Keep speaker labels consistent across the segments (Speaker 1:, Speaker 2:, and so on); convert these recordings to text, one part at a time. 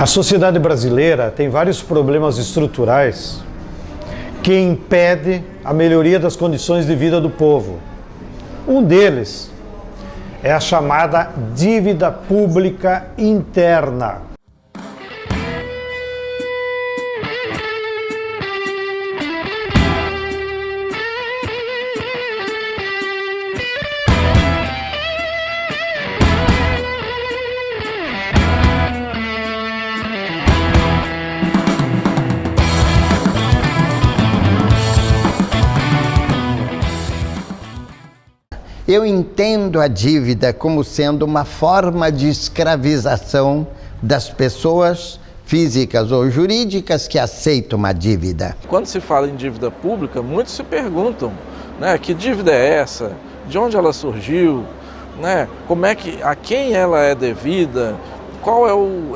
Speaker 1: A sociedade brasileira tem vários problemas estruturais que impedem a melhoria das condições de vida do povo. Um deles é a chamada dívida pública interna.
Speaker 2: Eu entendo a dívida como sendo uma forma de escravização das pessoas físicas ou jurídicas que aceitam uma dívida.
Speaker 3: Quando se fala em dívida pública, muitos se perguntam, né, que dívida é essa? De onde ela surgiu? Né? A quem ela é devida?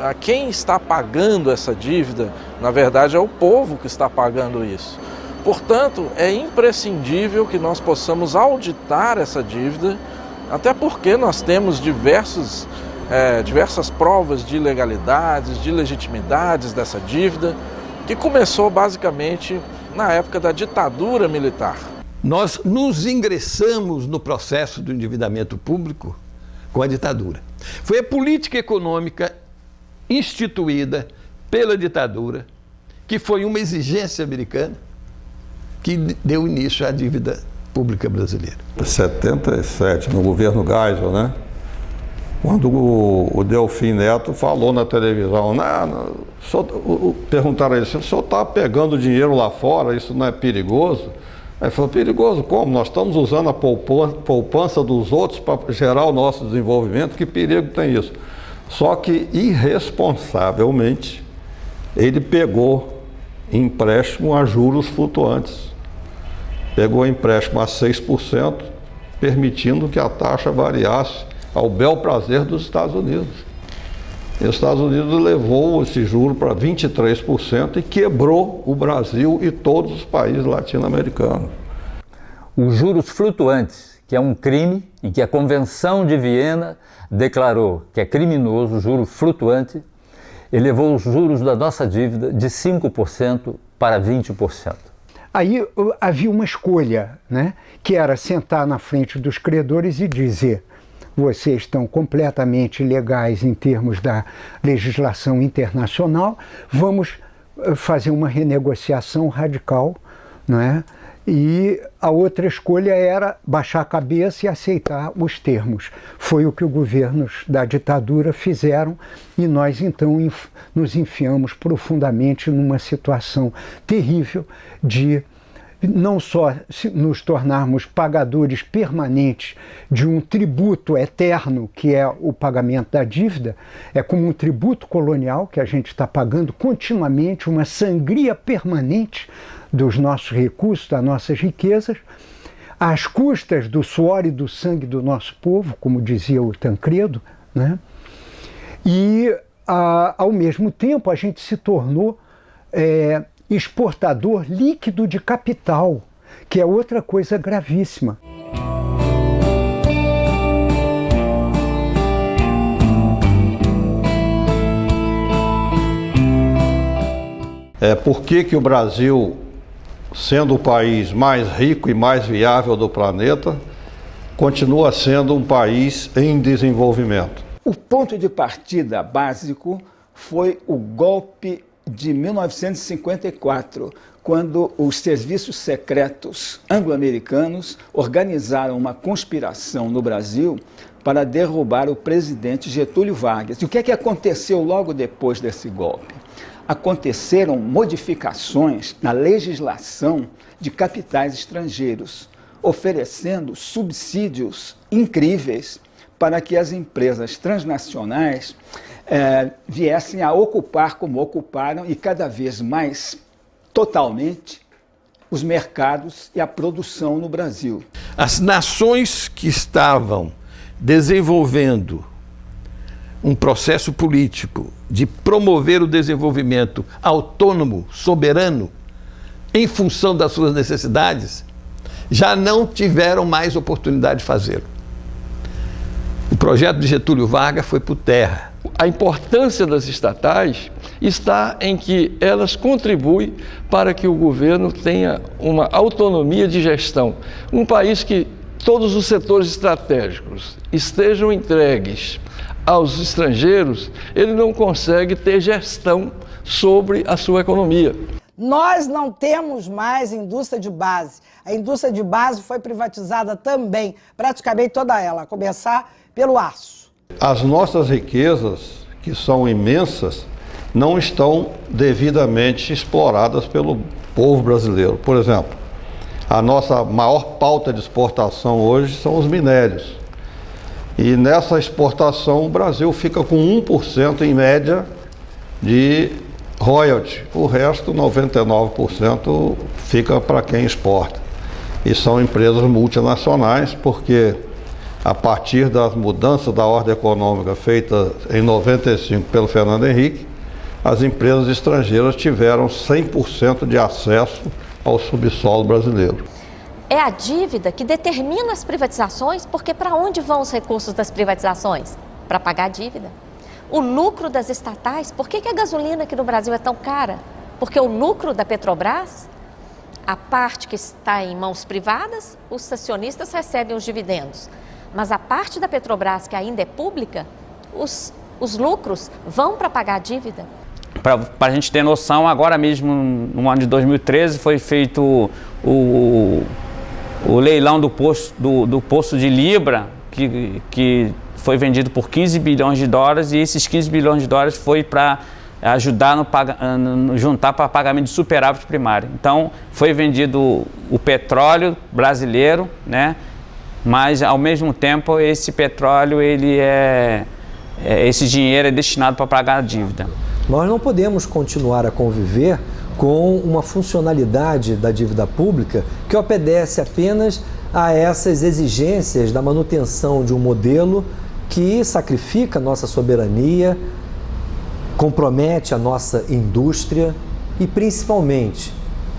Speaker 3: A quem está pagando essa dívida? Na verdade, é o povo que está pagando isso. Portanto, é imprescindível que nós possamos auditar essa dívida, até porque nós temos diversas provas de ilegalidades, de legitimidades dessa dívida, que começou basicamente na época da ditadura militar.
Speaker 4: Nós nos ingressamos no processo do endividamento público com a ditadura. Foi a política econômica instituída pela ditadura, que foi uma exigência americana, que deu início à dívida pública brasileira.
Speaker 5: Em 77, no governo Geisel, né? Quando o Delfim Neto falou na televisão, perguntaram a ele, se o senhor está pegando dinheiro lá fora, isso não é perigoso? Aí ele falou, perigoso como? Nós estamos usando a poupança dos outros para gerar o nosso desenvolvimento, que perigo tem isso? Só que, irresponsavelmente, ele pegou empréstimo a juros flutuantes. Pegou empréstimo a 6%, permitindo que a taxa variasse ao bel prazer dos Estados Unidos. E os Estados Unidos levou esse juro para 23% e quebrou o Brasil e todos os países latino-americanos.
Speaker 6: Os juros flutuantes, que é um crime e que a Convenção de Viena declarou que é criminoso, o juro flutuante, elevou os juros da nossa dívida de 5% para 20%.
Speaker 7: Aí havia uma escolha, né, que era sentar na frente dos credores e dizer: vocês estão completamente ilegais em termos da legislação internacional, vamos fazer uma renegociação radical, né? E a outra escolha era baixar a cabeça e aceitar os termos. Foi o que os governos da ditadura fizeram e nós então nos enfiamos profundamente numa situação terrível de não só nos tornarmos pagadores permanentes de um tributo eterno, que é o pagamento da dívida, é como um tributo colonial que a gente está pagando continuamente, uma sangria permanente dos nossos recursos, das nossas riquezas, às custas do suor e do sangue do nosso povo, como dizia o Tancredo, né? E, ao mesmo tempo, a gente se tornou exportador líquido de capital, que é outra coisa gravíssima.
Speaker 5: Por que o Brasil, sendo o país mais rico e mais viável do planeta, continua sendo um país em desenvolvimento?
Speaker 8: O ponto de partida básico foi o golpe de 1954, quando os serviços secretos anglo-americanos organizaram uma conspiração no Brasil para derrubar o presidente Getúlio Vargas. E o que é que aconteceu logo depois desse golpe? Aconteceram modificações na legislação de capitais estrangeiros, oferecendo subsídios incríveis para que as empresas transnacionais viessem a ocupar como ocuparam e cada vez mais totalmente os mercados e a produção no Brasil.
Speaker 4: As nações que estavam desenvolvendo um processo político de promover o desenvolvimento autônomo, soberano, em função das suas necessidades, já não tiveram mais oportunidade de fazê-lo. O projeto de Getúlio Vargas foi por terra. A importância das estatais está em que elas contribuem para que o governo tenha uma autonomia de gestão. Um país que todos os setores estratégicos estejam entregues aos estrangeiros, ele não consegue ter gestão sobre a sua economia.
Speaker 9: Nós não temos mais indústria de base. A indústria de base foi privatizada também, praticamente toda ela, a começar pelo aço.
Speaker 5: As nossas riquezas, que são imensas, não estão devidamente exploradas pelo povo brasileiro. Por exemplo, a nossa maior pauta de exportação hoje são os minérios. E nessa exportação o Brasil fica com 1% em média de royalty. O resto, 99%, fica para quem exporta. E são empresas multinacionais, porque a partir das mudanças da ordem econômica feita em 95 pelo Fernando Henrique, as empresas estrangeiras tiveram 100% de acesso ao subsolo brasileiro.
Speaker 10: É a dívida que determina as privatizações, porque para onde vão os recursos das privatizações? Para pagar a dívida. O lucro das estatais, por que a gasolina aqui no Brasil é tão cara? Porque o lucro da Petrobras, a parte que está em mãos privadas, os acionistas recebem os dividendos. Mas a parte da Petrobras que ainda é pública, os lucros vão para pagar a dívida.
Speaker 11: Para a gente ter noção, agora mesmo, no ano de 2013, foi feito o leilão do poço de Libra, que foi vendido por 15 bilhões de dólares, e esses 15 bilhões de dólares foi para ajudar juntar para pagamento de superávit primário. Então, foi vendido o petróleo brasileiro, né? Mas, ao mesmo tempo, esse petróleo, esse dinheiro é destinado para pagar a dívida.
Speaker 12: Nós não podemos continuar a conviver com uma funcionalidade da dívida pública que obedece apenas a essas exigências da manutenção de um modelo que sacrifica a nossa soberania, compromete a nossa indústria e, principalmente,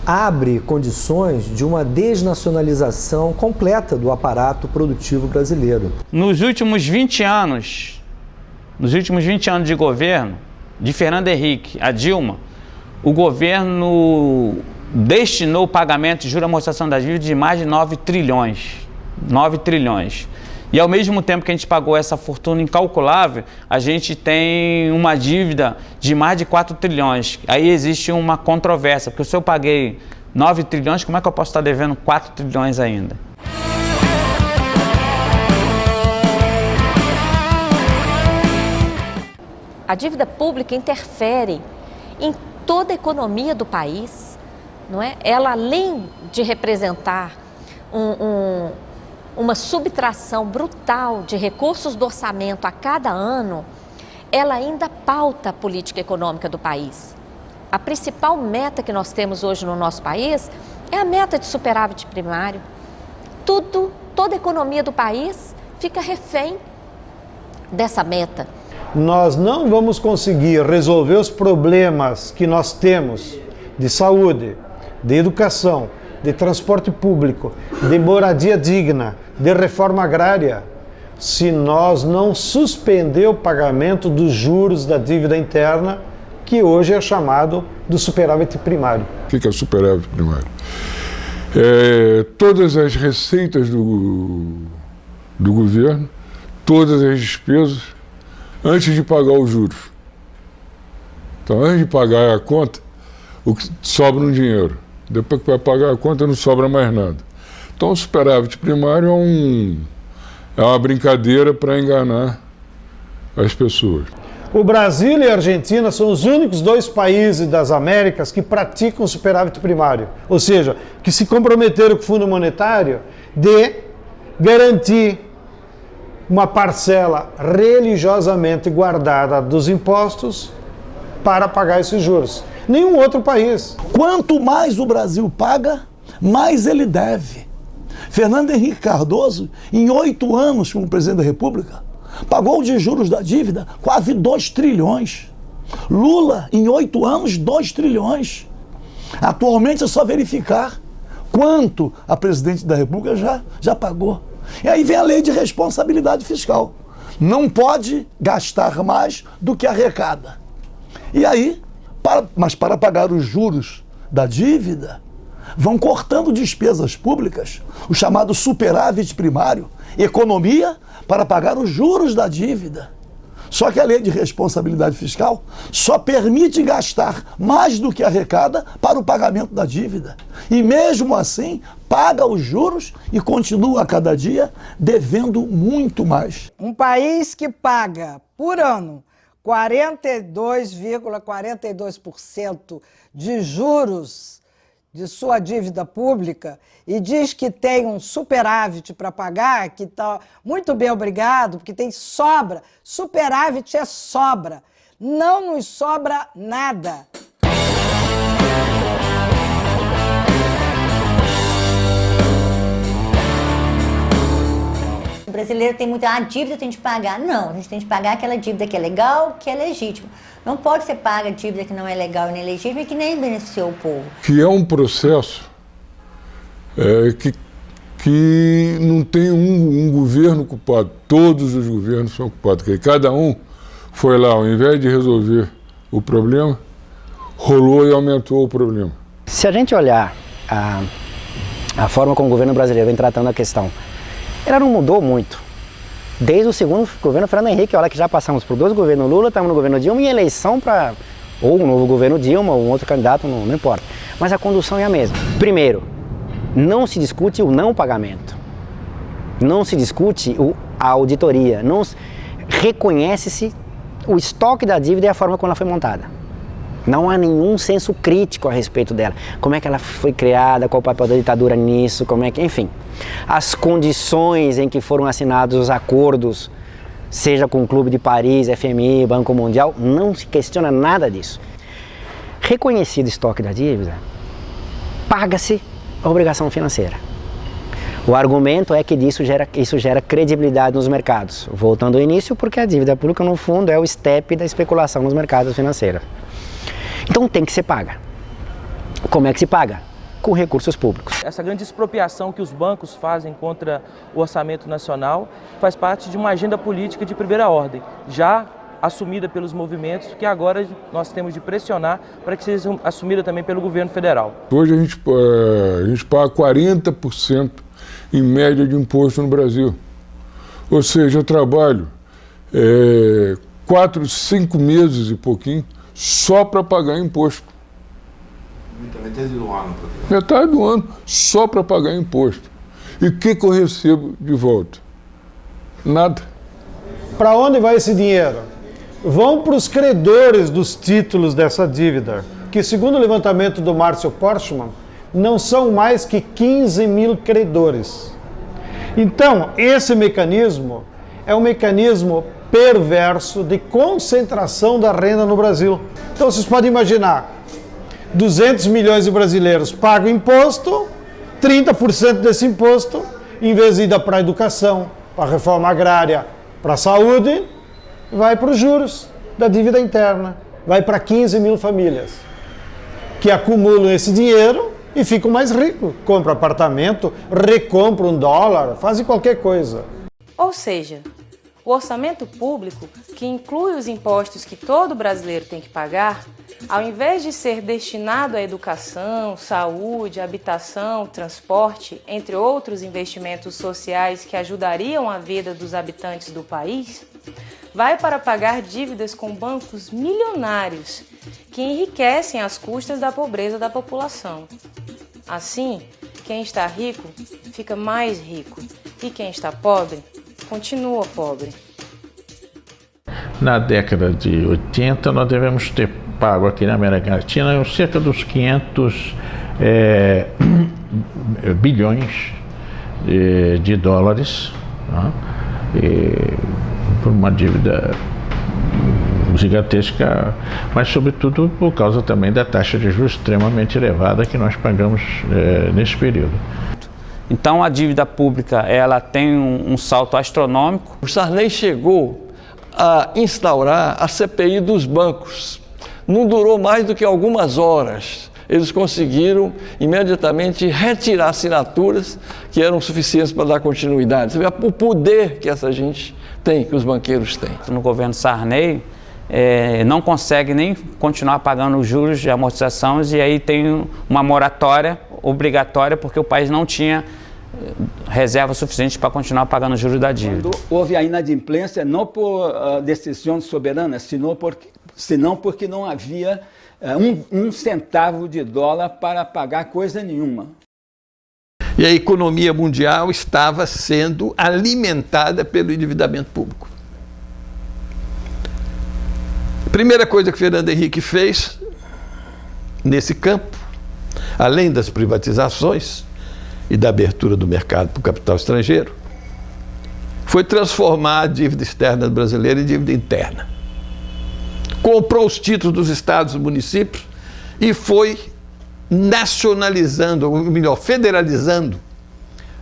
Speaker 12: abre condições de uma desnacionalização completa do aparato produtivo brasileiro.
Speaker 11: Nos últimos 20 anos de governo, de Fernando Henrique a Dilma, o governo destinou o pagamento de juros e amortização das dívidas de mais de 9 trilhões. 9 trilhões. E ao mesmo tempo que a gente pagou essa fortuna incalculável, a gente tem uma dívida de mais de 4 trilhões. Aí existe uma controvérsia, porque se eu paguei 9 trilhões, como é que eu posso estar devendo 4 trilhões ainda?
Speaker 10: A dívida pública interfere em toda a economia do país, não é? Ela, além de representar uma subtração brutal de recursos do orçamento a cada ano, ela ainda pauta a política econômica do país. A principal meta que nós temos hoje no nosso país é a meta de superávit primário. Toda a economia do país fica refém dessa meta.
Speaker 1: Nós não vamos conseguir resolver os problemas que nós temos de saúde, de educação, de transporte público, de moradia digna, de reforma agrária, se nós não suspender o pagamento dos juros da dívida interna, que hoje é chamado do superávit primário.
Speaker 13: O que é o superávit primário? Todas as receitas do governo, todas as despesas, antes de pagar os juros. Então, antes de pagar a conta, o que sobra um dinheiro. Depois que vai pagar a conta, não sobra mais nada. Então, o superávit primário é uma brincadeira para enganar as pessoas.
Speaker 1: O Brasil e a Argentina são os únicos dois países das Américas que praticam o superávit primário. Ou seja, que se comprometeram com o Fundo Monetário de garantir uma parcela religiosamente guardada dos impostos para pagar esses juros. Nenhum outro país.
Speaker 14: Quanto mais o Brasil paga, mais ele deve. Fernando Henrique Cardoso, em 8 anos como presidente da República, pagou de juros da dívida quase 2 trilhões. Lula, em 8 anos, 2 trilhões. Atualmente é só verificar quanto a presidente da República já pagou. E aí vem a lei de responsabilidade fiscal. Não pode gastar mais do que arrecada. E aí, mas para pagar os juros da dívida, vão cortando despesas públicas, o chamado superávit primário, economia para pagar os juros da dívida. Só que a lei de responsabilidade fiscal só permite gastar mais do que arrecada para o pagamento da dívida. E mesmo assim, paga os juros e continua a cada dia devendo muito mais.
Speaker 9: Um país que paga por ano 42,42% de juros de sua dívida pública e diz que tem um superávit para pagar, que está muito bem obrigado, porque tem sobra. Superávit é sobra. Não nos sobra nada.
Speaker 15: O brasileiro tem muita dívida, tem de pagar. Não, a gente tem de pagar aquela dívida que é legal, que é legítima. Não pode ser paga dívida que não é legal e nem legítima e que nem beneficiou o povo.
Speaker 13: Que é um processo que não tem um governo culpado. Todos os governos são culpados. Porque cada um foi lá, ao invés de resolver o problema, rolou e aumentou o problema.
Speaker 16: Se a gente olhar a forma como o governo brasileiro vem tratando a questão, ela não mudou muito. Desde o segundo governo Fernando Henrique, olha que já passamos por 2 governos Lula, estamos no governo Dilma, e eleição para ou um novo governo Dilma, ou um outro candidato, não importa. Mas a condução é a mesma. Primeiro, não se discute o não pagamento. Não se discute a auditoria. Não reconhece-se o estoque da dívida e a forma como ela foi montada. Não há nenhum senso crítico a respeito dela. Como é que ela foi criada, qual o papel da ditadura nisso, como é que... Enfim, as condições em que foram assinados os acordos, seja com o Clube de Paris, FMI, Banco Mundial, não se questiona nada disso. Reconhecido o estoque da dívida, paga-se a obrigação financeira. O argumento é que isso gera credibilidade nos mercados. Voltando ao início, porque a dívida pública, no fundo, é o step da especulação nos mercados financeiros. Então tem que ser paga. Como é que se paga? Com recursos públicos.
Speaker 17: Essa grande expropriação que os bancos fazem contra o orçamento nacional faz parte de uma agenda política de primeira ordem, já assumida pelos movimentos, que agora nós temos de pressionar para que seja assumida também pelo governo federal.
Speaker 13: Hoje a gente paga 40% em média de imposto no Brasil. Ou seja, eu trabalho 4, 5 meses e pouquinho só para pagar imposto.
Speaker 18: Metade do ano.
Speaker 13: Metade do ano só para pagar imposto. E o que eu recebo de volta? Nada.
Speaker 1: Para onde vai esse dinheiro? Vão para os credores dos títulos dessa dívida, que segundo o levantamento do Márcio Porchman, não são mais que 15 mil credores. Então, esse mecanismo é um mecanismo perverso de concentração da renda no Brasil. Então vocês podem imaginar, 200 milhões de brasileiros pagam imposto, 30% desse imposto, em vez de ir para a educação, para a reforma agrária, para a saúde, vai para os juros da dívida interna, vai para 15 mil famílias, que acumulam esse dinheiro e ficam mais ricos, compram apartamento, recompram $1, fazem qualquer coisa.
Speaker 19: Ou seja, o orçamento público, que inclui os impostos que todo brasileiro tem que pagar, ao invés de ser destinado à educação, saúde, habitação, transporte, entre outros investimentos sociais que ajudariam a vida dos habitantes do país, vai para pagar dívidas com bancos milionários que enriquecem às custas da pobreza da população. Assim, quem está rico fica mais rico e quem está pobre continua pobre.
Speaker 3: Na década de 80, nós devemos ter pago aqui na América Latina cerca dos 500 bilhões de dólares, né? Por uma dívida gigantesca, mas sobretudo por causa também da taxa de juros extremamente elevada que nós pagamos nesse período.
Speaker 11: Então a dívida pública ela tem um salto astronômico.
Speaker 4: O Sarney chegou a instaurar a CPI dos bancos. Não durou mais do que algumas horas.
Speaker 20: eles conseguiram imediatamente retirar assinaturas que eram suficientes para dar continuidade. Você vê o poder que essa gente tem, que os banqueiros têm.
Speaker 11: No governo Sarney, não consegue nem continuar pagando os juros de amortizações e aí tem uma moratória obrigatória porque o país não tinha reserva suficiente para continuar pagando os juros da dívida.
Speaker 8: Quando houve a inadimplência, não por decisão soberana, senão porque não havia um centavo de dólar para pagar coisa nenhuma.
Speaker 4: E a economia mundial estava sendo alimentada pelo endividamento público. A primeira coisa que Fernando Henrique fez nesse campo, além das privatizações e da abertura do mercado para o capital estrangeiro, foi transformar a dívida externa brasileira em dívida interna. Comprou os títulos dos estados e municípios e foi nacionalizando, ou melhor, federalizando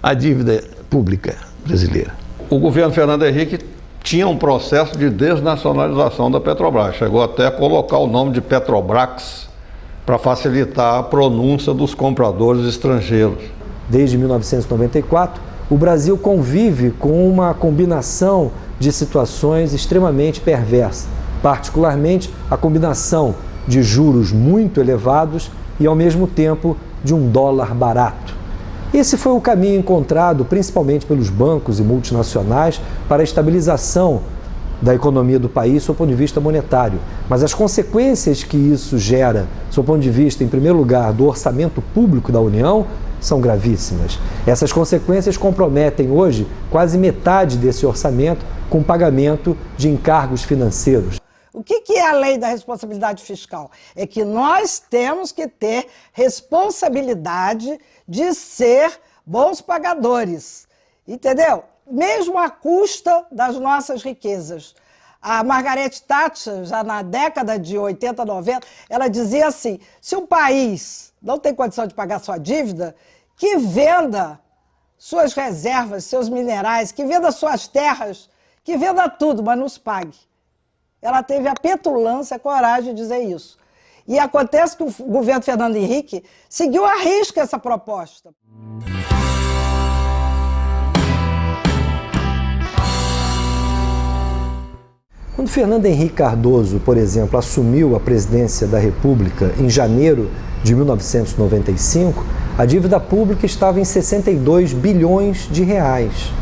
Speaker 4: a dívida pública brasileira.
Speaker 5: O governo Fernando Henrique tinha um processo de desnacionalização da Petrobras. Chegou até a colocar o nome de Petrobrax para facilitar a pronúncia dos compradores estrangeiros.
Speaker 12: Desde 1994, o Brasil convive com uma combinação de situações extremamente perversas, particularmente a combinação de juros muito elevados e, ao mesmo tempo, de um dólar barato. Esse foi o caminho encontrado principalmente pelos bancos e multinacionais para a estabilização da economia do país sob o ponto de vista monetário. Mas as consequências que isso gera, sob o ponto de vista, em primeiro lugar, do orçamento público da União, são gravíssimas. Essas consequências comprometem hoje quase metade desse orçamento com pagamento de encargos financeiros.
Speaker 9: O que é a lei da responsabilidade fiscal? É que nós temos que ter responsabilidade de ser bons pagadores, entendeu? Mesmo à custa das nossas riquezas. A Margaret Thatcher, já na década de 80, 90, ela dizia assim, se um país não tem condição de pagar sua dívida, que venda suas reservas, seus minerais, que venda suas terras, que venda tudo, mas nos pague. Ela teve a petulância, a coragem de dizer isso. E acontece que o governo Fernando Henrique seguiu à risca essa proposta.
Speaker 12: Quando Fernando Henrique Cardoso, por exemplo, assumiu a presidência da República em janeiro de 1995, a dívida pública estava em 62 bilhões de reais.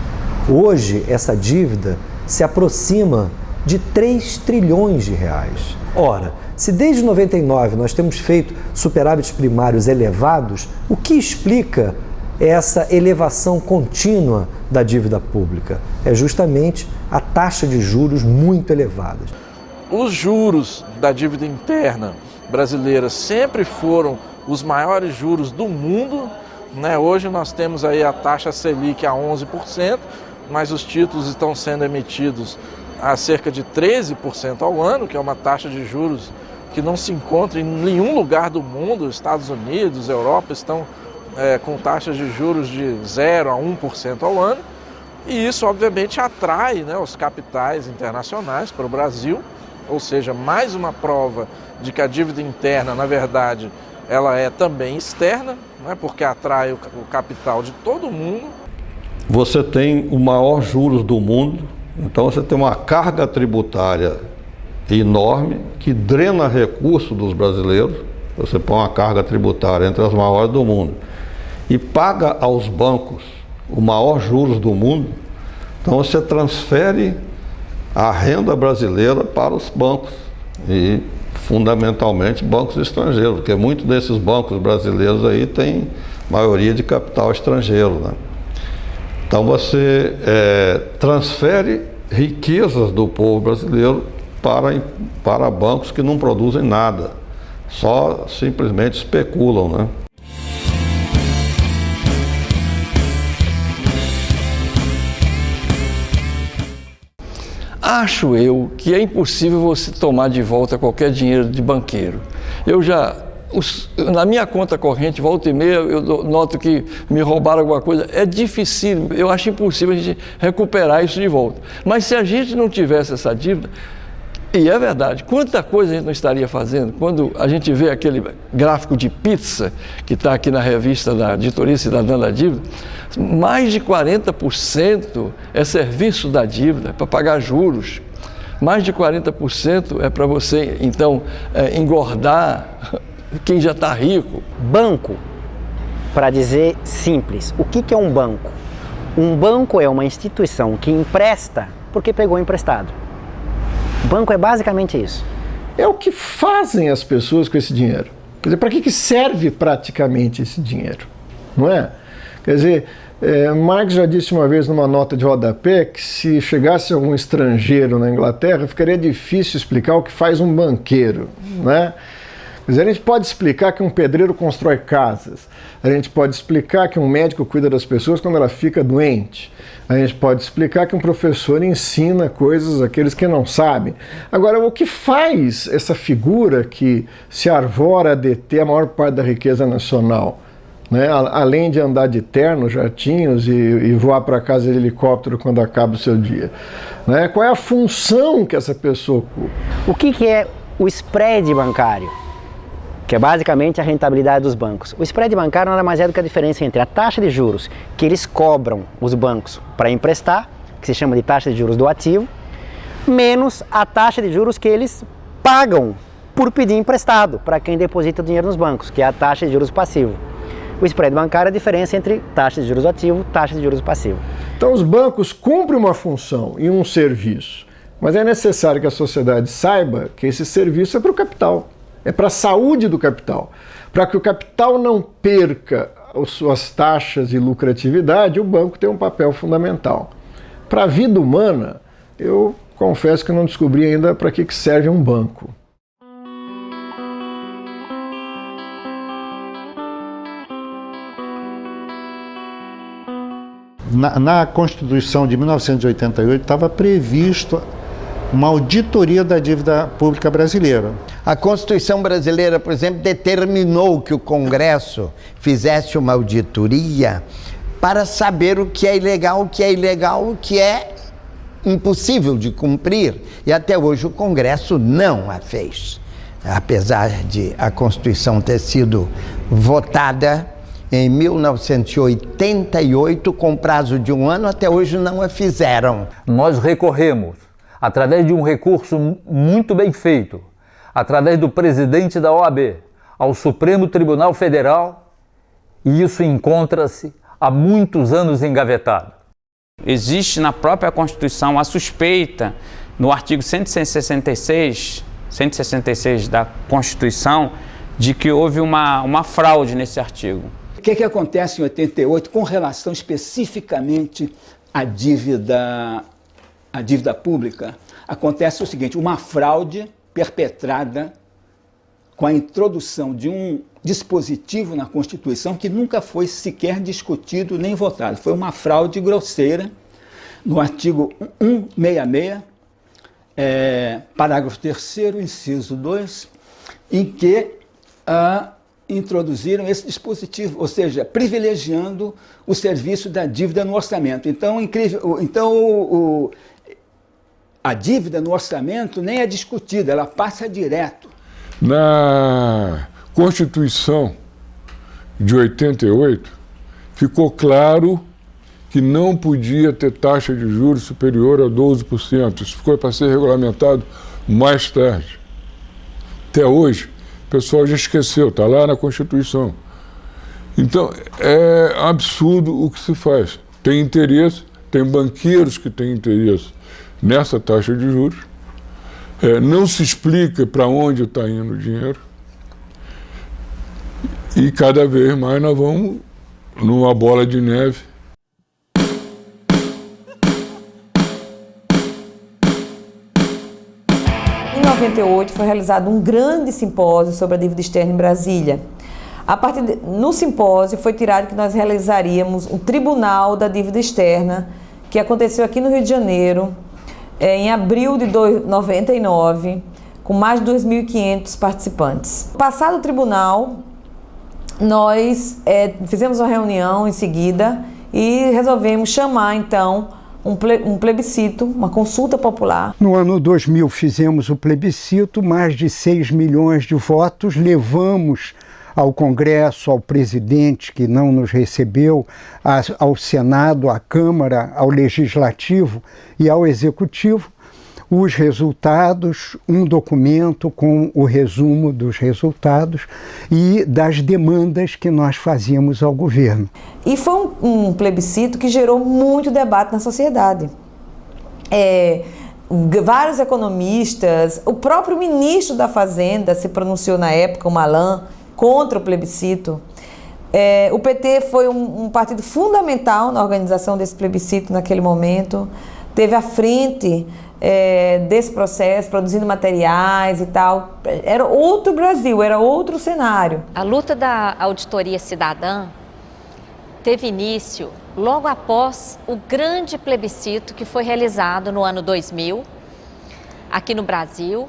Speaker 12: Hoje, essa dívida se aproxima de 3 trilhões de reais. Ora, se desde 99 nós temos feito superávites primários elevados, o que explica essa elevação contínua da dívida pública? É justamente a taxa de juros muito elevada.
Speaker 3: Os juros da dívida interna brasileira sempre foram os maiores juros do mundo, né? Hoje nós temos aí a taxa Selic a 11%, mas os títulos estão sendo emitidos a cerca de 13% ao ano, que é uma taxa de juros que não se encontra em nenhum lugar do mundo. Estados Unidos, Europa estão com taxas de juros de 0 a 1% ao ano, e isso obviamente atrai, né, os capitais internacionais para o Brasil, ou seja, mais uma prova de que a dívida interna, na verdade, ela é também externa, né, porque atrai o capital de todo mundo.
Speaker 5: Você tem o maior juros do mundo, então você tem uma carga tributária enorme que drena recursos dos brasileiros. Você põe uma carga tributária entre as maiores do mundo e paga aos bancos o maior juros do mundo, então você transfere a renda brasileira para os bancos e fundamentalmente bancos estrangeiros, porque muitos desses bancos brasileiros aí têm maioria de capital estrangeiro, né? Então você transfere riquezas do povo brasileiro para bancos que não produzem nada, só simplesmente especulam, né?
Speaker 20: Acho eu que é impossível você tomar de volta qualquer dinheiro de banqueiro. Na minha conta corrente, volta e meia, eu noto que me roubaram alguma coisa. É difícil, eu acho impossível a gente recuperar isso de volta. Mas se a gente não tivesse essa dívida, E é verdade, quanta coisa a gente não estaria fazendo quando a gente vê aquele gráfico de pizza que está aqui na revista da Editoria Cidadã da Dívida, mais de 40% é serviço da dívida, para pagar juros. Mais de 40% é para você, então, engordar quem já está rico.
Speaker 16: Banco, para dizer simples, o que é um banco? Um banco é uma instituição que empresta porque pegou emprestado. Banco é basicamente isso.
Speaker 21: É o que fazem as pessoas com esse dinheiro. Quer dizer, para que serve praticamente esse dinheiro? Não é? Quer dizer, Marx já disse uma vez numa nota de rodapé que se chegasse algum estrangeiro na Inglaterra, ficaria difícil explicar o que faz um banqueiro, né? Quer dizer, a gente pode explicar que um pedreiro constrói casas, a gente pode explicar que um médico cuida das pessoas quando ela fica doente, a gente pode explicar que um professor ensina coisas àqueles que não sabem. Agora, o que faz essa figura que se arvora a deter a maior parte da riqueza nacional, né? Além de andar de terno, jatinhos e voar para casa de helicóptero quando acaba o seu dia, né? Qual é a função que essa pessoa ocupa?
Speaker 16: O que é o spread bancário? Que é basicamente a rentabilidade dos bancos. O spread bancário nada mais é do que a diferença entre a taxa de juros que eles cobram os bancos para emprestar, que se chama de taxa de juros do ativo, menos a taxa de juros que eles pagam por pedir emprestado para quem deposita o dinheiro nos bancos, que é a taxa de juros passivo. O spread bancário é a diferença entre taxa de juros ativo e taxa de juros passivo.
Speaker 21: Então os bancos cumprem uma função e um serviço, mas é necessário que a sociedade saiba que esse serviço é para o capital. É para a saúde do capital. Para que o capital não perca as suas taxas e lucratividade, o banco tem um papel fundamental. Para a vida humana, eu confesso que não descobri ainda para que serve um banco.
Speaker 22: Na Constituição de 1988 estava previsto uma auditoria da dívida pública brasileira.
Speaker 2: A Constituição brasileira, por exemplo, determinou que o Congresso fizesse uma auditoria para saber o que é ilegal, o que é impossível de cumprir. E até hoje o Congresso não a fez. Apesar de a Constituição ter sido votada em 1988, com prazo de 1 ano, até hoje não a fizeram.
Speaker 6: Nós recorremos, através de um recurso muito bem feito, através do presidente da OAB, ao Supremo Tribunal Federal, e isso encontra-se há muitos anos engavetado.
Speaker 11: Existe na própria Constituição a suspeita, no artigo 166 da Constituição, de que houve uma fraude nesse artigo.
Speaker 8: O que acontece em 88 com relação especificamente à dívida pública? Acontece o seguinte, uma fraude perpetrada com a introdução de um dispositivo na Constituição que nunca foi sequer discutido nem votado. Foi uma fraude grosseira no artigo 166, parágrafo 3º, inciso 2, em que introduziram esse dispositivo, ou seja, privilegiando o serviço da dívida no orçamento. Então, a dívida no orçamento nem é discutida, ela passa direto.
Speaker 13: Na Constituição de 88, ficou claro que não podia ter taxa de juros superior a 12%. Isso ficou para ser regulamentado mais tarde. Até hoje, o pessoal já esqueceu, está lá na Constituição. Então, é absurdo o que se faz. Tem interesse, tem banqueiros que têm interesse nessa taxa de juros, não se explica para onde está indo o dinheiro, e cada vez mais nós vamos numa bola de neve.
Speaker 23: Em 98 foi realizado um grande simpósio sobre a dívida externa em Brasília. No simpósio foi tirado que nós realizaríamos um tribunal da dívida externa, que aconteceu aqui no Rio de Janeiro, em abril de 99, com mais de 2.500 participantes. Passado o tribunal, nós fizemos uma reunião em seguida e resolvemos chamar, então, um plebiscito, uma consulta popular.
Speaker 7: No ano 2000 fizemos o plebiscito, mais de 6 milhões de votos, levamos ao Congresso, ao presidente que não nos recebeu, ao Senado, à Câmara, ao Legislativo e ao Executivo, os resultados, um documento com o resumo dos resultados e das demandas que nós fazíamos ao governo.
Speaker 23: E foi um plebiscito que gerou muito debate na sociedade. Vários economistas, o próprio ministro da Fazenda se pronunciou na época, o Malan, contra o plebiscito. O PT foi um partido fundamental na organização desse plebiscito naquele momento, teve à frente desse processo, produzindo materiais e tal. Era outro Brasil, era outro cenário.
Speaker 10: A luta da auditoria cidadã teve início logo após o grande plebiscito que foi realizado no ano 2000, aqui no Brasil,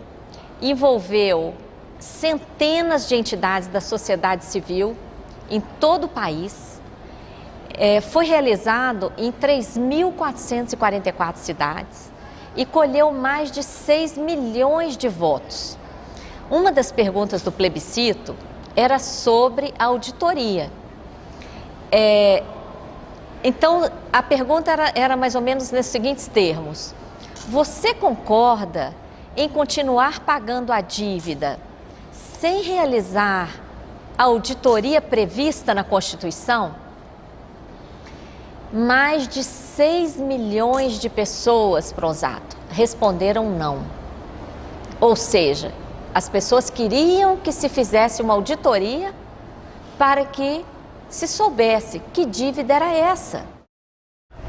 Speaker 10: envolveu centenas de entidades da sociedade civil em todo o país. Foi realizado em 3.444 cidades e colheu mais de 6 milhões de votos. Uma das perguntas do plebiscito era sobre a auditoria. Então, a pergunta era mais ou menos nesses seguintes termos: você concorda em continuar pagando a dívida sem realizar a auditoria prevista na Constituição? Mais de 6 milhões de pessoas, Pronzato, responderam não. Ou seja, as pessoas queriam que se fizesse uma auditoria para que se soubesse que dívida era essa.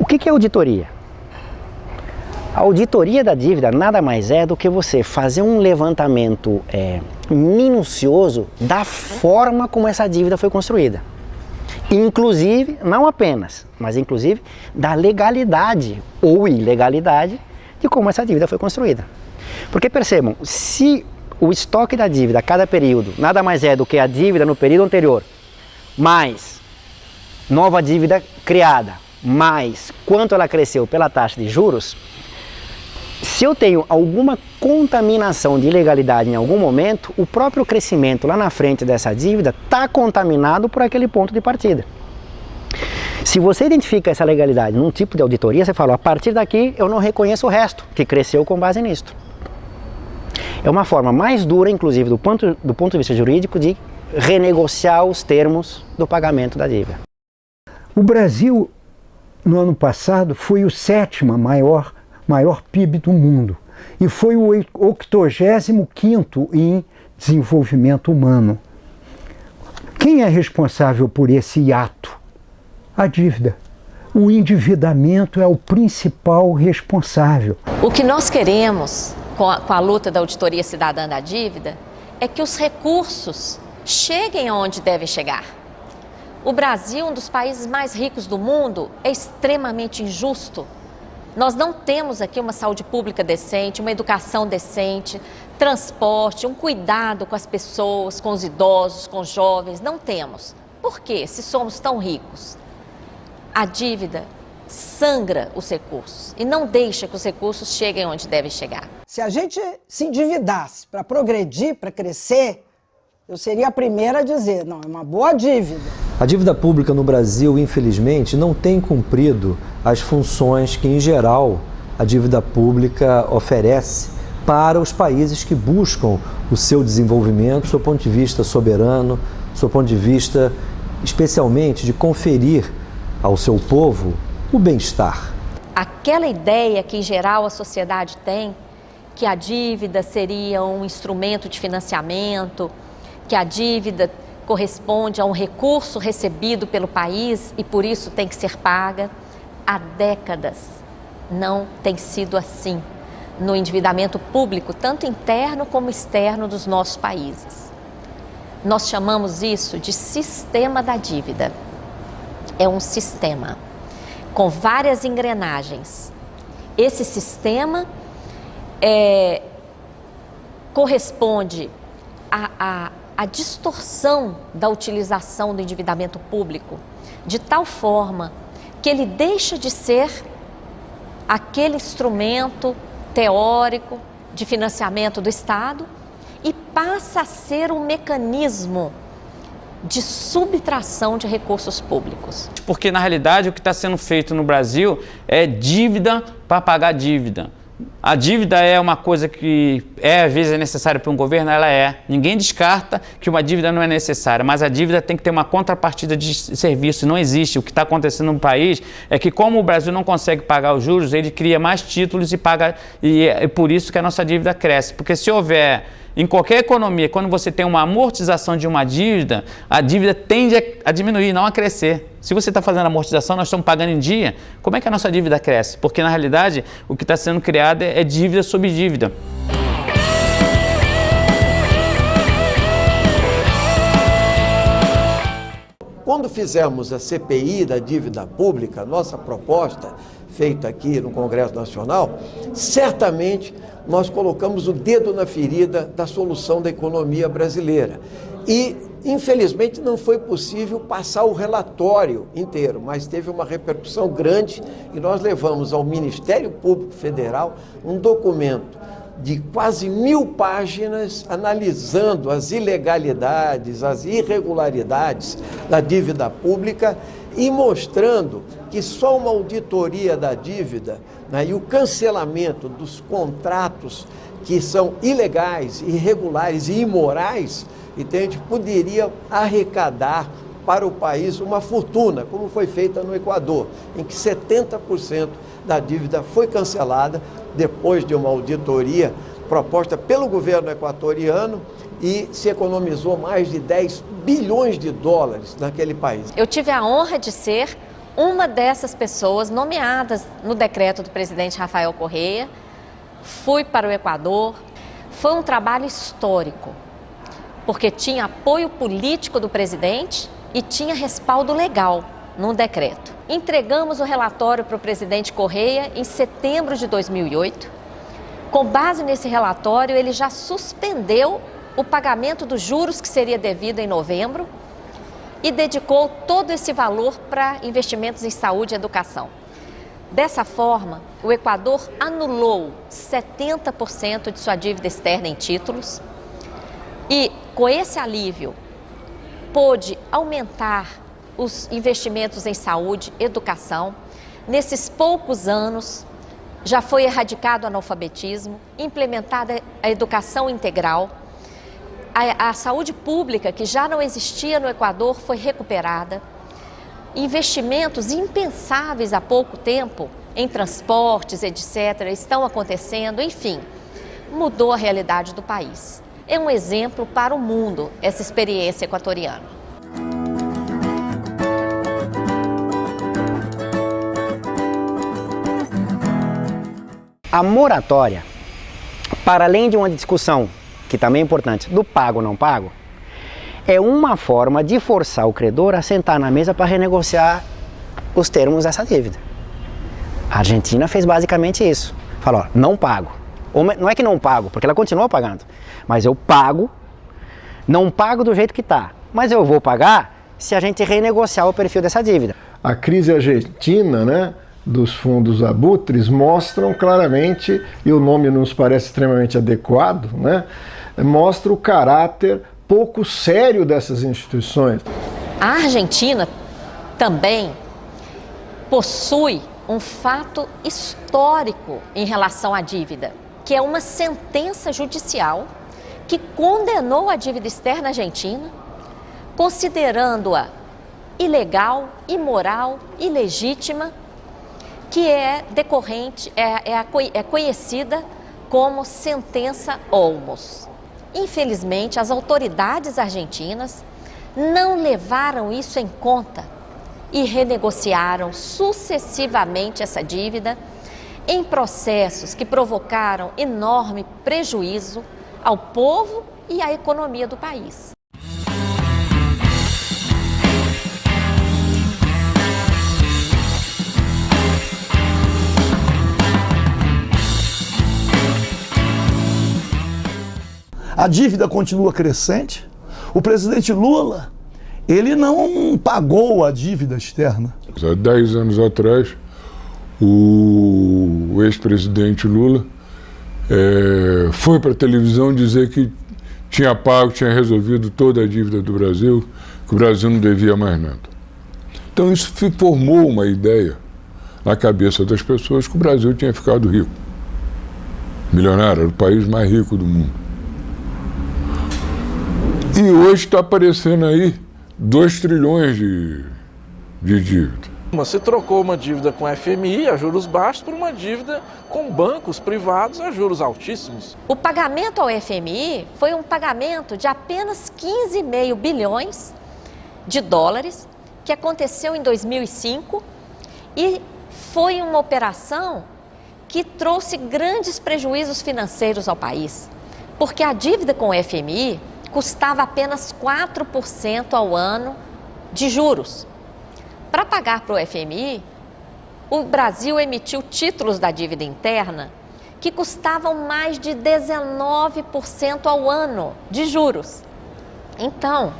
Speaker 16: O que é auditoria? A auditoria da dívida nada mais é do que você fazer um levantamento minucioso da forma como essa dívida foi construída. Inclusive, não apenas, mas inclusive da legalidade ou ilegalidade de como essa dívida foi construída. Porque percebam, se o estoque da dívida a cada período nada mais é do que a dívida no período anterior, mais nova dívida criada, mais quanto ela cresceu pela taxa de juros, se eu tenho alguma contaminação de ilegalidade em algum momento, o próprio crescimento lá na frente dessa dívida está contaminado por aquele ponto de partida. Se você identifica essa legalidade num tipo de auditoria, você fala, a partir daqui eu não reconheço o resto, que cresceu com base nisto. É uma forma mais dura, inclusive, do ponto de vista jurídico, de renegociar os termos do pagamento da dívida.
Speaker 7: O Brasil, no ano passado, foi o 7º maior PIB do mundo e foi o 85º em desenvolvimento humano. Quem é responsável por esse hiato? A dívida. O endividamento é o principal responsável.
Speaker 10: O que nós queremos com a luta da auditoria cidadã da dívida é que os recursos cheguem aonde devem chegar. O Brasil, um dos países mais ricos do mundo, é extremamente injusto. Nós não temos aqui uma saúde pública decente, uma educação decente, transporte, um cuidado com as pessoas, com os idosos, com os jovens. Não temos. Por quê? Se somos tão ricos. A dívida sangra os recursos e não deixa que os recursos cheguem onde devem chegar.
Speaker 9: Se a gente se endividasse para progredir, para crescer, eu seria a primeira a dizer, não, é uma boa dívida.
Speaker 12: A dívida pública no Brasil, infelizmente, não tem cumprido as funções que, em geral, a dívida pública oferece para os países que buscam o seu desenvolvimento, do seu ponto de vista soberano, do seu ponto de vista, especialmente, de conferir ao seu povo o bem-estar.
Speaker 10: Aquela ideia que, em geral, a sociedade tem, que a dívida seria um instrumento de financiamento, que a dívida corresponde a um recurso recebido pelo país e por isso tem que ser paga, há décadas não tem sido assim no endividamento público, tanto interno como externo dos nossos países. Nós chamamos isso de sistema da dívida. É um sistema com várias engrenagens. Esse sistema corresponde a distorção da utilização do endividamento público de tal forma que ele deixa de ser aquele instrumento teórico de financiamento do Estado e passa a ser um mecanismo de subtração de recursos públicos.
Speaker 11: Porque, na realidade, o que está sendo feito no Brasil é dívida para pagar dívida. A dívida é uma coisa que às vezes é necessária para um governo, ela é. Ninguém descarta que uma dívida não é necessária, mas a dívida tem que ter uma contrapartida de serviço, não existe. O que está acontecendo no país é que, como o Brasil não consegue pagar os juros, ele cria mais títulos e paga, e é por isso que a nossa dívida cresce. Porque se houver, em qualquer economia, quando você tem uma amortização de uma dívida, a dívida tende a diminuir, não a crescer. Se você está fazendo amortização, nós estamos pagando em dia, como é que a nossa dívida cresce? Porque, na realidade, o que está sendo criado é dívida sobre dívida.
Speaker 14: Quando fizemos a CPI da dívida pública, nossa proposta, feita aqui no Congresso Nacional, certamente nós colocamos o dedo na ferida da solução da economia brasileira. E, infelizmente, não foi possível passar o relatório inteiro, mas teve uma repercussão grande e nós levamos ao Ministério Público Federal um documento de quase 1000 páginas analisando as ilegalidades, as irregularidades da dívida pública e mostrando que só uma auditoria da dívida, né, e o cancelamento dos contratos que são ilegais, irregulares e imorais, entende, poderia arrecadar para o país uma fortuna, como foi feita no Equador, em que 70% da dívida foi cancelada depois de uma auditoria proposta pelo governo equatoriano e se economizou mais de 10 bilhões de dólares naquele país.
Speaker 10: Eu tive a honra de ser uma dessas pessoas nomeadas no decreto do presidente Rafael Correa. Fui para o Equador. Foi um trabalho histórico, porque tinha apoio político do presidente e tinha respaldo legal no decreto. Entregamos o relatório para o presidente Correa em setembro de 2008. Com base nesse relatório, ele já suspendeu o pagamento dos juros que seria devido em novembro e dedicou todo esse valor para investimentos em saúde e educação. Dessa forma, o Equador anulou 70% de sua dívida externa em títulos e, com esse alívio, pôde aumentar os investimentos em saúde, educação. Nesses poucos anos, já foi erradicado o analfabetismo, implementada a educação integral. A saúde pública, que já não existia no Equador, foi recuperada. Investimentos impensáveis há pouco tempo em transportes, etc., estão acontecendo. Enfim, mudou a realidade do país. É um exemplo para o mundo essa experiência equatoriana.
Speaker 16: A moratória, para além de uma discussão, que também é importante, do pago ou não pago, é uma forma de forçar o credor a sentar na mesa para renegociar os termos dessa dívida. A Argentina fez basicamente isso. Falou, ó, não pago. Ou não é que não pago, porque ela continua pagando, mas eu pago, não pago do jeito que está, mas eu vou pagar se a gente renegociar o perfil dessa dívida.
Speaker 21: A crise argentina, né, dos fundos abutres mostram claramente, e o nome nos parece extremamente adequado, né, mostra o caráter pouco sério dessas instituições.
Speaker 10: A Argentina também possui um fato histórico em relação à dívida, que é uma sentença judicial que condenou a dívida externa argentina, considerando-a ilegal, imoral, ilegítima, que é decorrente, é conhecida como sentença Olmos. Infelizmente, as autoridades argentinas não levaram isso em conta e renegociaram sucessivamente essa dívida em processos que provocaram enorme prejuízo ao povo e à economia do país.
Speaker 15: A dívida continua crescente. O presidente Lula, ele não pagou a dívida externa.
Speaker 13: Há 10 anos atrás, o ex-presidente Lula foi para a televisão dizer que tinha pago, tinha resolvido toda a dívida do Brasil, que o Brasil não devia mais nada. Então isso formou uma ideia na cabeça das pessoas que o Brasil tinha ficado rico. Milionário, era o país mais rico do mundo. E hoje está aparecendo aí 2 trilhões de dívida.
Speaker 3: Se trocou uma dívida com FMI a juros baixos por uma dívida com bancos privados a juros altíssimos.
Speaker 10: O pagamento ao FMI foi um pagamento de apenas 15,5 bilhões de dólares, que aconteceu em 2005, e foi uma operação que trouxe grandes prejuízos financeiros ao país, porque a dívida com o FMI custava apenas 4% ao ano de juros. Para pagar para o FMI, o Brasil emitiu títulos da dívida interna que custavam mais de 19% ao ano de juros. Então,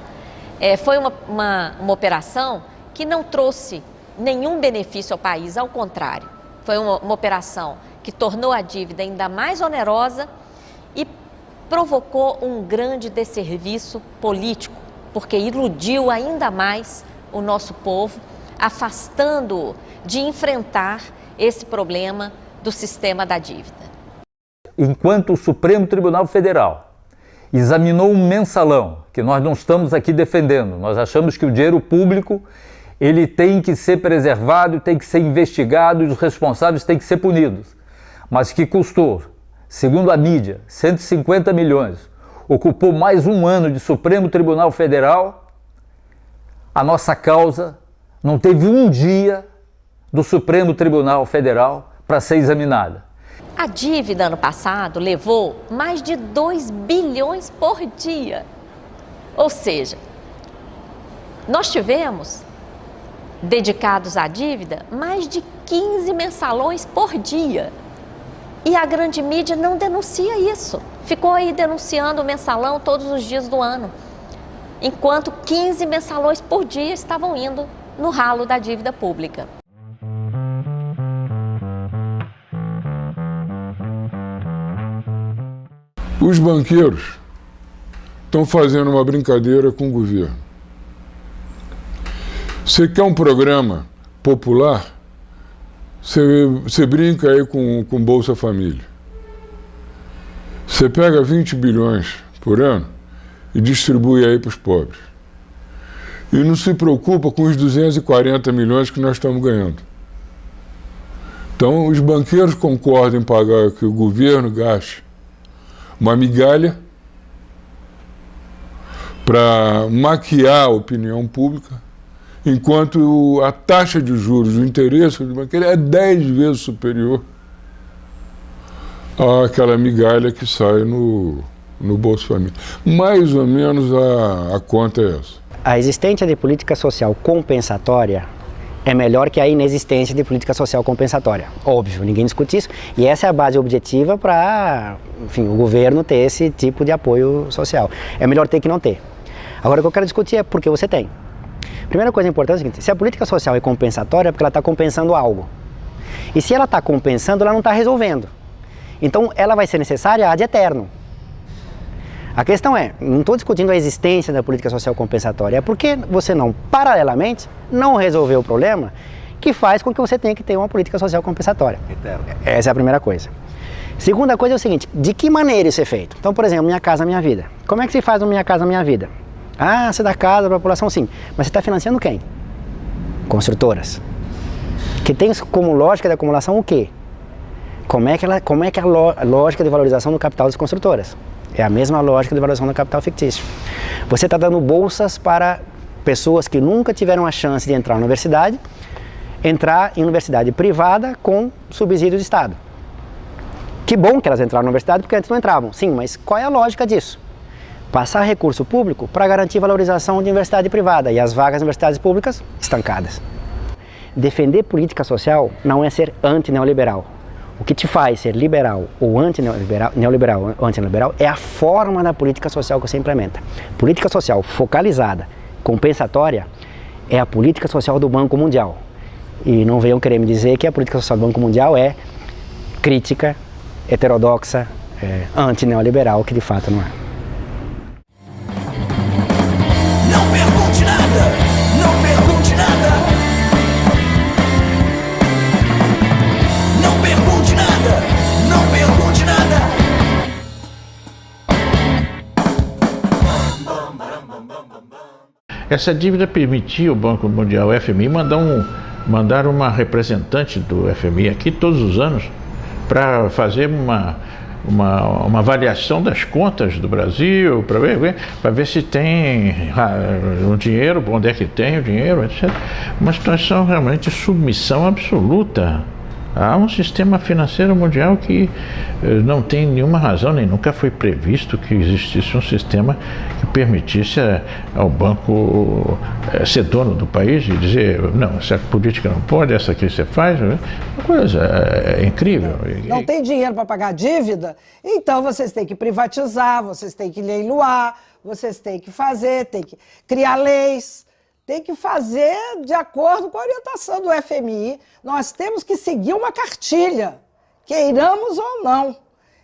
Speaker 10: foi uma operação que não trouxe nenhum benefício ao país, ao contrário. Foi uma operação que tornou a dívida ainda mais onerosa e provocou um grande desserviço político, porque iludiu ainda mais o nosso povo, afastando-o de enfrentar esse problema do sistema da dívida.
Speaker 6: Enquanto o Supremo Tribunal Federal examinou um mensalão, que nós não estamos aqui defendendo, nós achamos que o dinheiro público ele tem que ser preservado, tem que ser investigado e os responsáveis têm que ser punidos, mas que custou, segundo a mídia, 150 milhões, ocupou mais um ano de Supremo Tribunal Federal, a nossa causa não teve um dia do Supremo Tribunal Federal para ser examinada.
Speaker 10: A dívida ano passado levou mais de 2 bilhões por dia. Ou seja, nós tivemos, dedicados à dívida, mais de 15 mensalões por dia. E a grande mídia não denuncia isso. Ficou aí denunciando o mensalão todos os dias do ano, enquanto 15 mensalões por dia estavam indo no ralo da dívida pública.
Speaker 13: Os banqueiros estão fazendo uma brincadeira com o governo. Você quer um programa popular, você brinca aí com Bolsa Família. Você pega 20 bilhões por ano e distribui aí para os pobres. E não se preocupa com os 240 milhões que nós estamos ganhando. Então, os banqueiros concordam em pagar que o governo gaste uma migalha para maquiar a opinião pública, enquanto a taxa de juros, o interesse do banqueiro é 10 vezes superior àquela migalha que sai no Bolsa Família. Mais ou menos a conta é essa.
Speaker 16: A existência de política social compensatória é melhor que a inexistência de política social compensatória. Óbvio, ninguém discute isso. E essa é a base objetiva para, enfim, o governo ter esse tipo de apoio social. É melhor ter que não ter. Agora, o que eu quero discutir é por que você tem. Primeira coisa importante é o seguinte: se a política social é compensatória, é porque ela está compensando algo. E se ela está compensando, ela não está resolvendo. Então, ela vai ser necessária ad eterno. A questão é, não estou discutindo a existência da política social compensatória, é porque você não, paralelamente, não resolveu o problema que faz com que você tenha que ter uma política social compensatória. Essa é a primeira coisa. Segunda coisa é o seguinte: de que maneira isso é feito? Então, por exemplo, Minha Casa Minha Vida. Como é que se faz o Minha Casa Minha Vida? Ah, você dá casa para a população, sim. Mas você está financiando quem? Construtoras. Que tem como lógica de acumulação o quê? Como é que a lógica de valorização do capital das construtoras? É a mesma lógica de valorização do capital fictício. Você está dando bolsas para pessoas que nunca tiveram a chance de entrar na universidade, entrar em universidade privada com subsídio do Estado. Que bom que elas entraram na universidade, porque antes não entravam. Sim, mas qual é a lógica disso? Passar recurso público para garantir valorização de universidade privada e as vagas de universidades públicas estancadas. Defender política social não é ser anti-neoliberal. O que te faz ser liberal ou neoliberal ou anti-neoliberal é a forma da política social que você implementa. Política social focalizada, compensatória, é a política social do Banco Mundial, E não venham querer me dizer que a política social do Banco Mundial é crítica, heterodoxa, anti-neoliberal, que de fato não é.
Speaker 1: Não pergunte nada, não pergunte nada. Não pergunte nada, não pergunte nada.
Speaker 17: Essa dívida permitia o Banco Mundial, o FMI, mandar uma representante do FMI aqui todos os anos para fazer uma avaliação das contas do Brasil, para ver se tem o dinheiro, onde é que tem o dinheiro, etc. Uma situação realmente de submissão absoluta a um sistema financeiro mundial que não tem nenhuma razão, nem nunca foi previsto que existisse um sistema que permitisse ao banco ser dono do país e dizer, não, essa política não pode, essa aqui você faz. Uma coisa incrível.
Speaker 9: Não tem dinheiro para pagar a dívida? Então vocês têm que privatizar, vocês têm que leiloar, vocês têm que fazer, têm que criar leis. Tem que fazer de acordo com a orientação do FMI. Nós temos que seguir uma cartilha, queiramos ou não.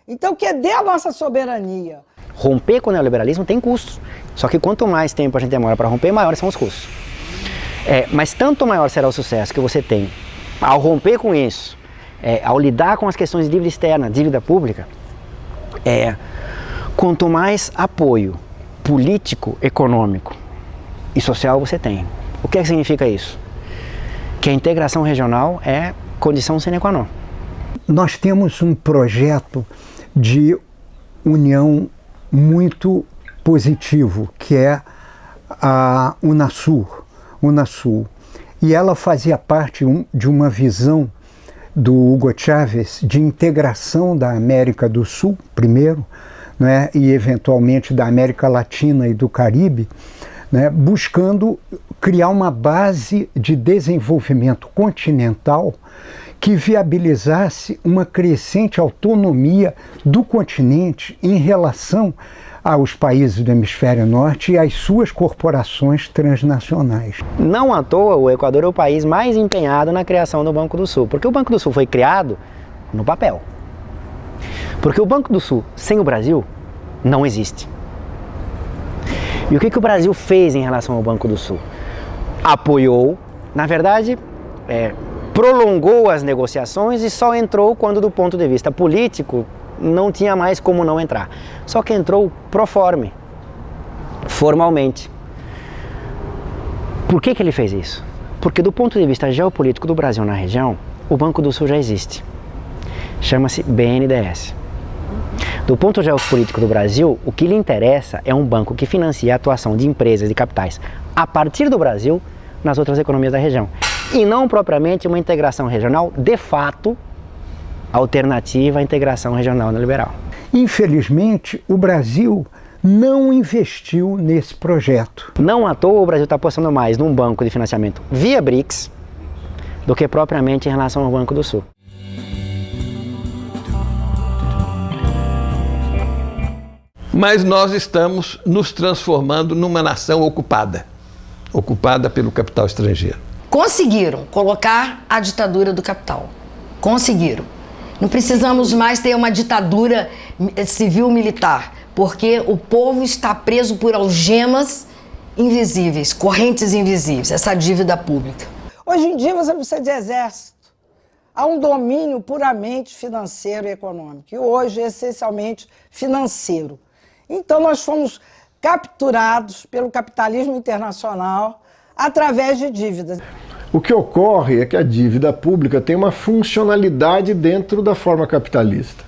Speaker 9: Então, cadê a nossa soberania?
Speaker 16: Romper com o neoliberalismo tem custos. Só que quanto mais tempo a gente demora para romper, maiores são os custos. Mas tanto maior será o sucesso que você tem ao romper com isso, ao lidar com as questões de dívida externa, dívida pública, quanto mais apoio político, econômico e social você tem. O que significa isso? Que a integração regional é condição sine qua non.
Speaker 7: Nós temos um projeto de união muito positivo, que é a Unasul. E ela fazia parte de uma visão do Hugo Chávez de integração da América do Sul, primeiro, né, e eventualmente da América Latina e do Caribe, né, buscando criar uma base de desenvolvimento continental que viabilizasse uma crescente autonomia do continente em relação aos países do hemisfério norte e às suas corporações transnacionais.
Speaker 16: Não à toa, o Equador é o país mais empenhado na criação do Banco do Sul, porque o Banco do Sul foi criado no papel. Porque o Banco do Sul, sem o Brasil, não existe. E o que o Brasil fez em relação ao Banco do Sul? Apoiou, na verdade, prolongou as negociações e só entrou quando, do ponto de vista político, não tinha mais como não entrar. Só que entrou pro forme, formalmente. Por que ele fez isso? Porque do ponto de vista geopolítico do Brasil na região, o Banco do Sul já existe. Chama-se BNDES. Do ponto geopolítico do Brasil, o que lhe interessa é um banco que financia a atuação de empresas e capitais a partir do Brasil nas outras economias da região. E não propriamente uma integração regional, de fato, alternativa à integração regional neoliberal.
Speaker 7: Infelizmente, o Brasil não investiu nesse projeto.
Speaker 16: Não à toa o Brasil está apostando mais num banco de financiamento via BRICS do que propriamente em relação ao Banco do Sul.
Speaker 4: Mas nós estamos nos transformando numa nação ocupada pelo capital estrangeiro.
Speaker 18: Conseguiram colocar a ditadura do capital. Conseguiram. Não precisamos mais ter uma ditadura civil-militar, porque o povo está preso por algemas invisíveis, correntes invisíveis, essa dívida pública.
Speaker 9: Hoje em dia você não precisa de exército. Há um domínio puramente financeiro e econômico, e hoje essencialmente financeiro. Então nós fomos capturados pelo capitalismo internacional através de dívidas.
Speaker 21: O que ocorre é que a dívida pública tem uma funcionalidade dentro da forma capitalista.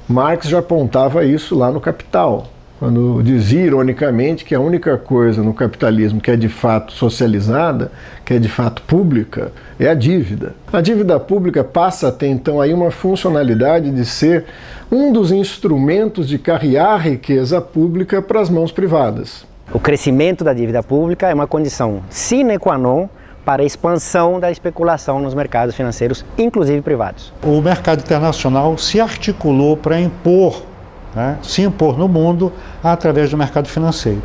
Speaker 21: Marx já apontava isso lá no Capital, quando dizia ironicamente que a única coisa no capitalismo que é de fato socializada, que é de fato pública, é a dívida. A dívida pública passa a ter então aí uma funcionalidade de ser um dos instrumentos de carrear riqueza pública para as mãos privadas.
Speaker 16: O crescimento da dívida pública é uma condição sine qua non para a expansão da especulação nos mercados financeiros, inclusive privados.
Speaker 22: O mercado internacional se articulou para se impor no mundo através do mercado financeiro.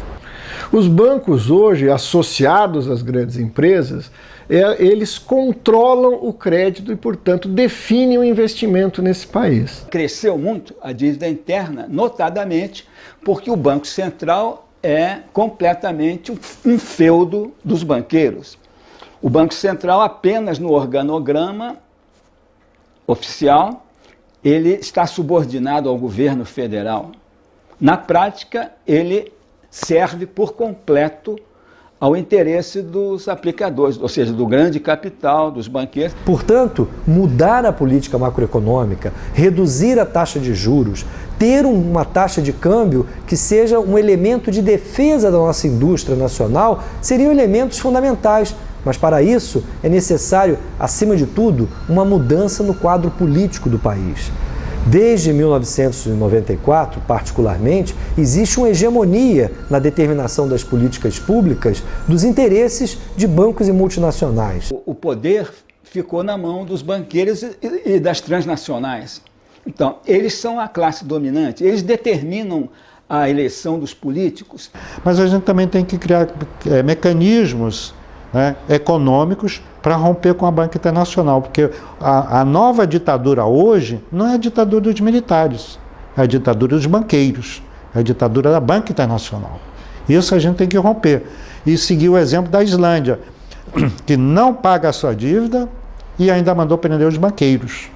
Speaker 21: Os bancos hoje, associados às grandes empresas, eles controlam o crédito e, portanto, definem o investimento nesse país.
Speaker 8: Cresceu muito a dívida interna, notadamente porque o Banco Central é completamente um feudo dos banqueiros. O Banco Central, apenas no organograma oficial, ele está subordinado ao governo federal. Na prática, ele serve por completo ao interesse dos aplicadores, ou seja, do grande capital, dos banqueiros.
Speaker 12: Portanto, mudar a política macroeconômica, reduzir a taxa de juros, ter uma taxa de câmbio que seja um elemento de defesa da nossa indústria nacional, seriam elementos fundamentais. Mas para isso é necessário, acima de tudo, uma mudança no quadro político do país. Desde 1994, particularmente, existe uma hegemonia na determinação das políticas públicas dos interesses de bancos e multinacionais.
Speaker 8: O poder ficou na mão dos banqueiros e das transnacionais. Então, eles são a classe dominante, eles determinam a eleição dos políticos.
Speaker 22: Mas a gente também tem que criar mecanismos, né, econômicos para romper com a banca internacional, porque a nova ditadura hoje não é a ditadura dos militares, é a ditadura dos banqueiros, é a ditadura da banca internacional. Isso a gente tem que romper. E seguir o exemplo da Islândia, que não paga a sua dívida e ainda mandou prender os banqueiros.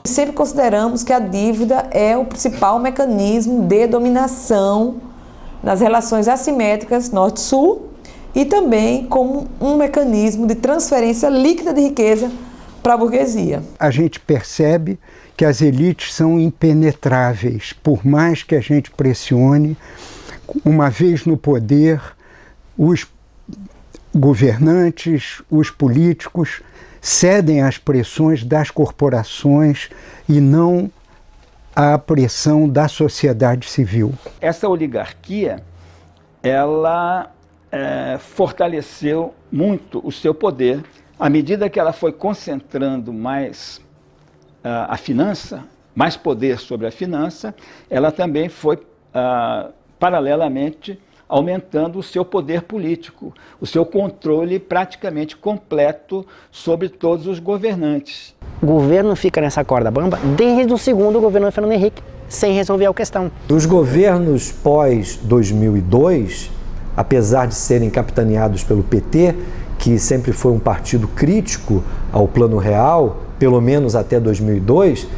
Speaker 23: Sempre consideramos que a dívida é o principal mecanismo de dominação nas relações assimétricas norte-sul e também como um mecanismo de transferência líquida de riqueza para a burguesia.
Speaker 7: A gente percebe que as elites são impenetráveis, por mais que a gente pressione. Uma vez no poder, os governantes, os políticos cedem às pressões das corporações e não à pressão da sociedade civil.
Speaker 8: Essa oligarquia, ela fortaleceu muito o seu poder à medida que ela foi concentrando mais a finança, mais poder sobre a finança, ela também foi paralelamente aumentando o seu poder político, o seu controle praticamente completo sobre todos os governantes.
Speaker 16: O governo fica nessa corda bamba desde o segundo governo de Fernando Henrique, sem resolver a questão.
Speaker 12: Os governos pós-2002, apesar de serem capitaneados pelo PT, que sempre foi um partido crítico ao Plano Real, pelo menos até 2002,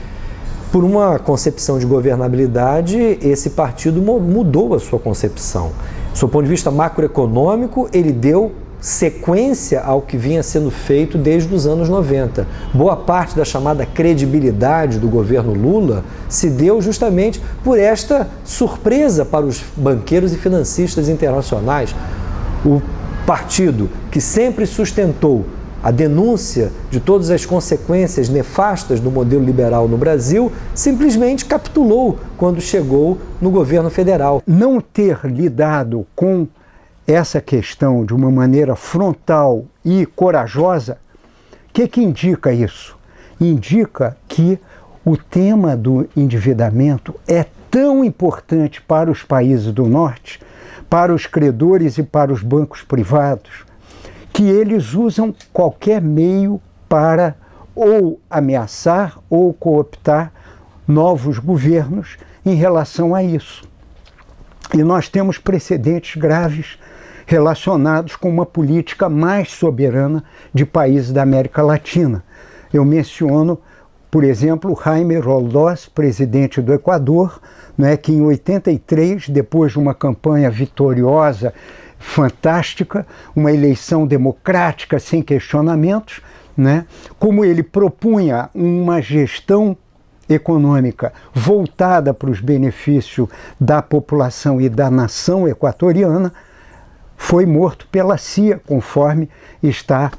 Speaker 12: por uma concepção de governabilidade, esse partido mudou a sua concepção. Do ponto de vista macroeconômico, ele deu sequência ao que vinha sendo feito desde os anos 90. Boa parte da chamada credibilidade do governo Lula se deu justamente por esta surpresa para os banqueiros e financistas internacionais. O partido que sempre sustentou a denúncia de todas as consequências nefastas do modelo liberal no Brasil, simplesmente capitulou quando chegou no governo federal.
Speaker 7: Não ter lidado com essa questão de uma maneira frontal e corajosa, o que indica isso? Indica que o tema do endividamento é tão importante para os países do norte, para os credores e para os bancos privados, que eles usam qualquer meio para ou ameaçar ou cooptar novos governos em relação a isso. E nós temos precedentes graves relacionados com uma política mais soberana de países da América Latina. Eu menciono, por exemplo, Jaime Roldós, presidente do Equador, né, que em 83, depois de uma campanha vitoriosa, fantástica, uma eleição democrática sem questionamentos, né? Como ele propunha uma gestão econômica voltada para os benefícios da população e da nação equatoriana, foi morto pela CIA, conforme está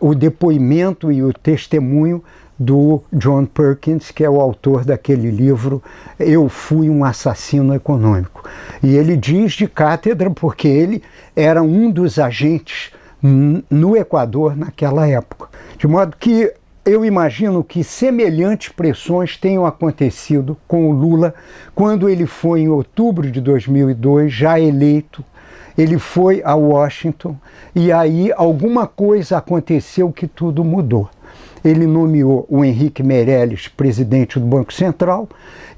Speaker 7: o depoimento e o testemunho do John Perkins, que é o autor daquele livro Eu Fui um Assassino Econômico. E ele diz de cátedra porque ele era um dos agentes no Equador naquela época. De modo que eu imagino que semelhantes pressões tenham acontecido com o Lula quando ele foi, em outubro de 2002, já eleito. Ele foi a Washington e aí alguma coisa aconteceu que tudo mudou. Ele nomeou o Henrique Meirelles presidente do Banco Central,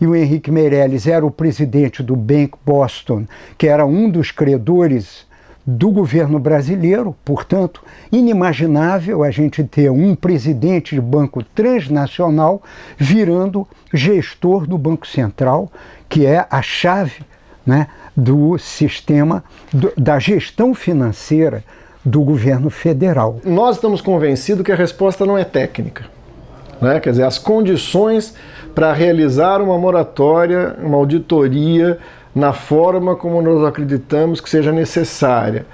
Speaker 7: e o Henrique Meirelles era o presidente do Bank Boston, que era um dos credores do governo brasileiro. Portanto, inimaginável a gente ter um presidente de banco transnacional virando gestor do Banco Central, que é a chave, né, do sistema da gestão financeira do governo federal.
Speaker 21: Nós estamos convencidos que a resposta não é técnica, né? Quer dizer, as condições para realizar uma moratória, uma auditoria na forma como nós acreditamos que seja necessária.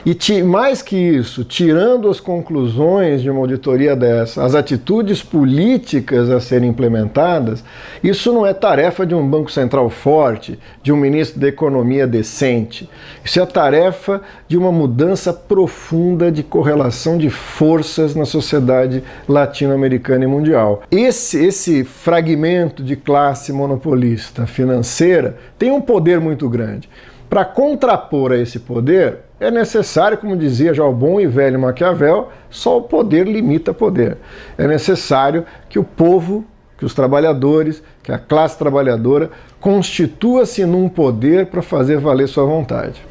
Speaker 21: E mais que isso, tirando as conclusões de uma auditoria dessa, as atitudes políticas a serem implementadas, isso não é tarefa de um Banco Central forte, de um ministro da Economia decente. Isso é a tarefa de uma mudança profunda de correlação de forças na sociedade latino-americana e mundial. Esse fragmento de classe monopolista financeira tem um poder muito grande. Para contrapor a esse poder, é necessário, como dizia já o bom e velho Maquiavel, só o poder limita poder. É necessário que o povo, que os trabalhadores, que a classe trabalhadora constitua-se num poder para fazer valer sua vontade.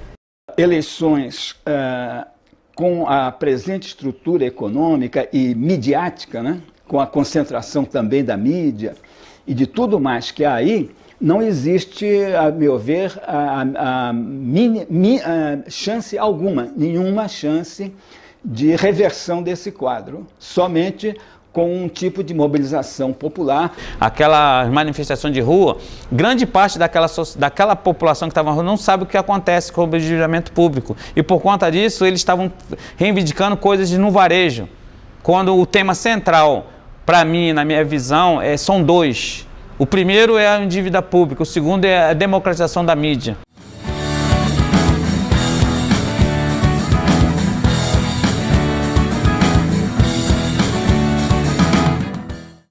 Speaker 8: Eleições com a presente estrutura econômica e midiática, né? Com a concentração também da mídia e de tudo mais que há aí, não existe, a meu ver, chance alguma, nenhuma chance de reversão desse quadro, somente com um tipo de mobilização popular.
Speaker 11: Aquela manifestação de rua, grande parte daquela população que estava na rua não sabe o que acontece com o endividamento público. E por conta disso, eles estavam reivindicando coisas no varejo. Quando o tema central, para mim, na minha visão, são dois. O primeiro é a dívida pública, o segundo é a democratização da mídia.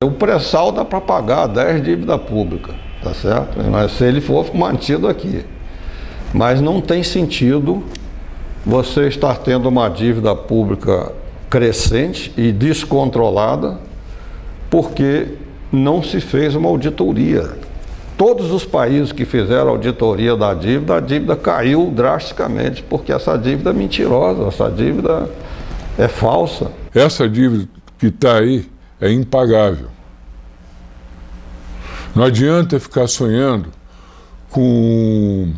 Speaker 5: O pré-sal dá para pagar 10 dívidas públicas, tá certo? Mas se ele for mantido aqui. Mas não tem sentido você estar tendo uma dívida pública crescente e descontrolada, porque não se fez uma auditoria. Todos os países que fizeram auditoria da dívida, a dívida caiu drasticamente, porque essa dívida é mentirosa, essa dívida é falsa.
Speaker 13: Essa dívida que está aí é impagável. Não adianta ficar sonhando com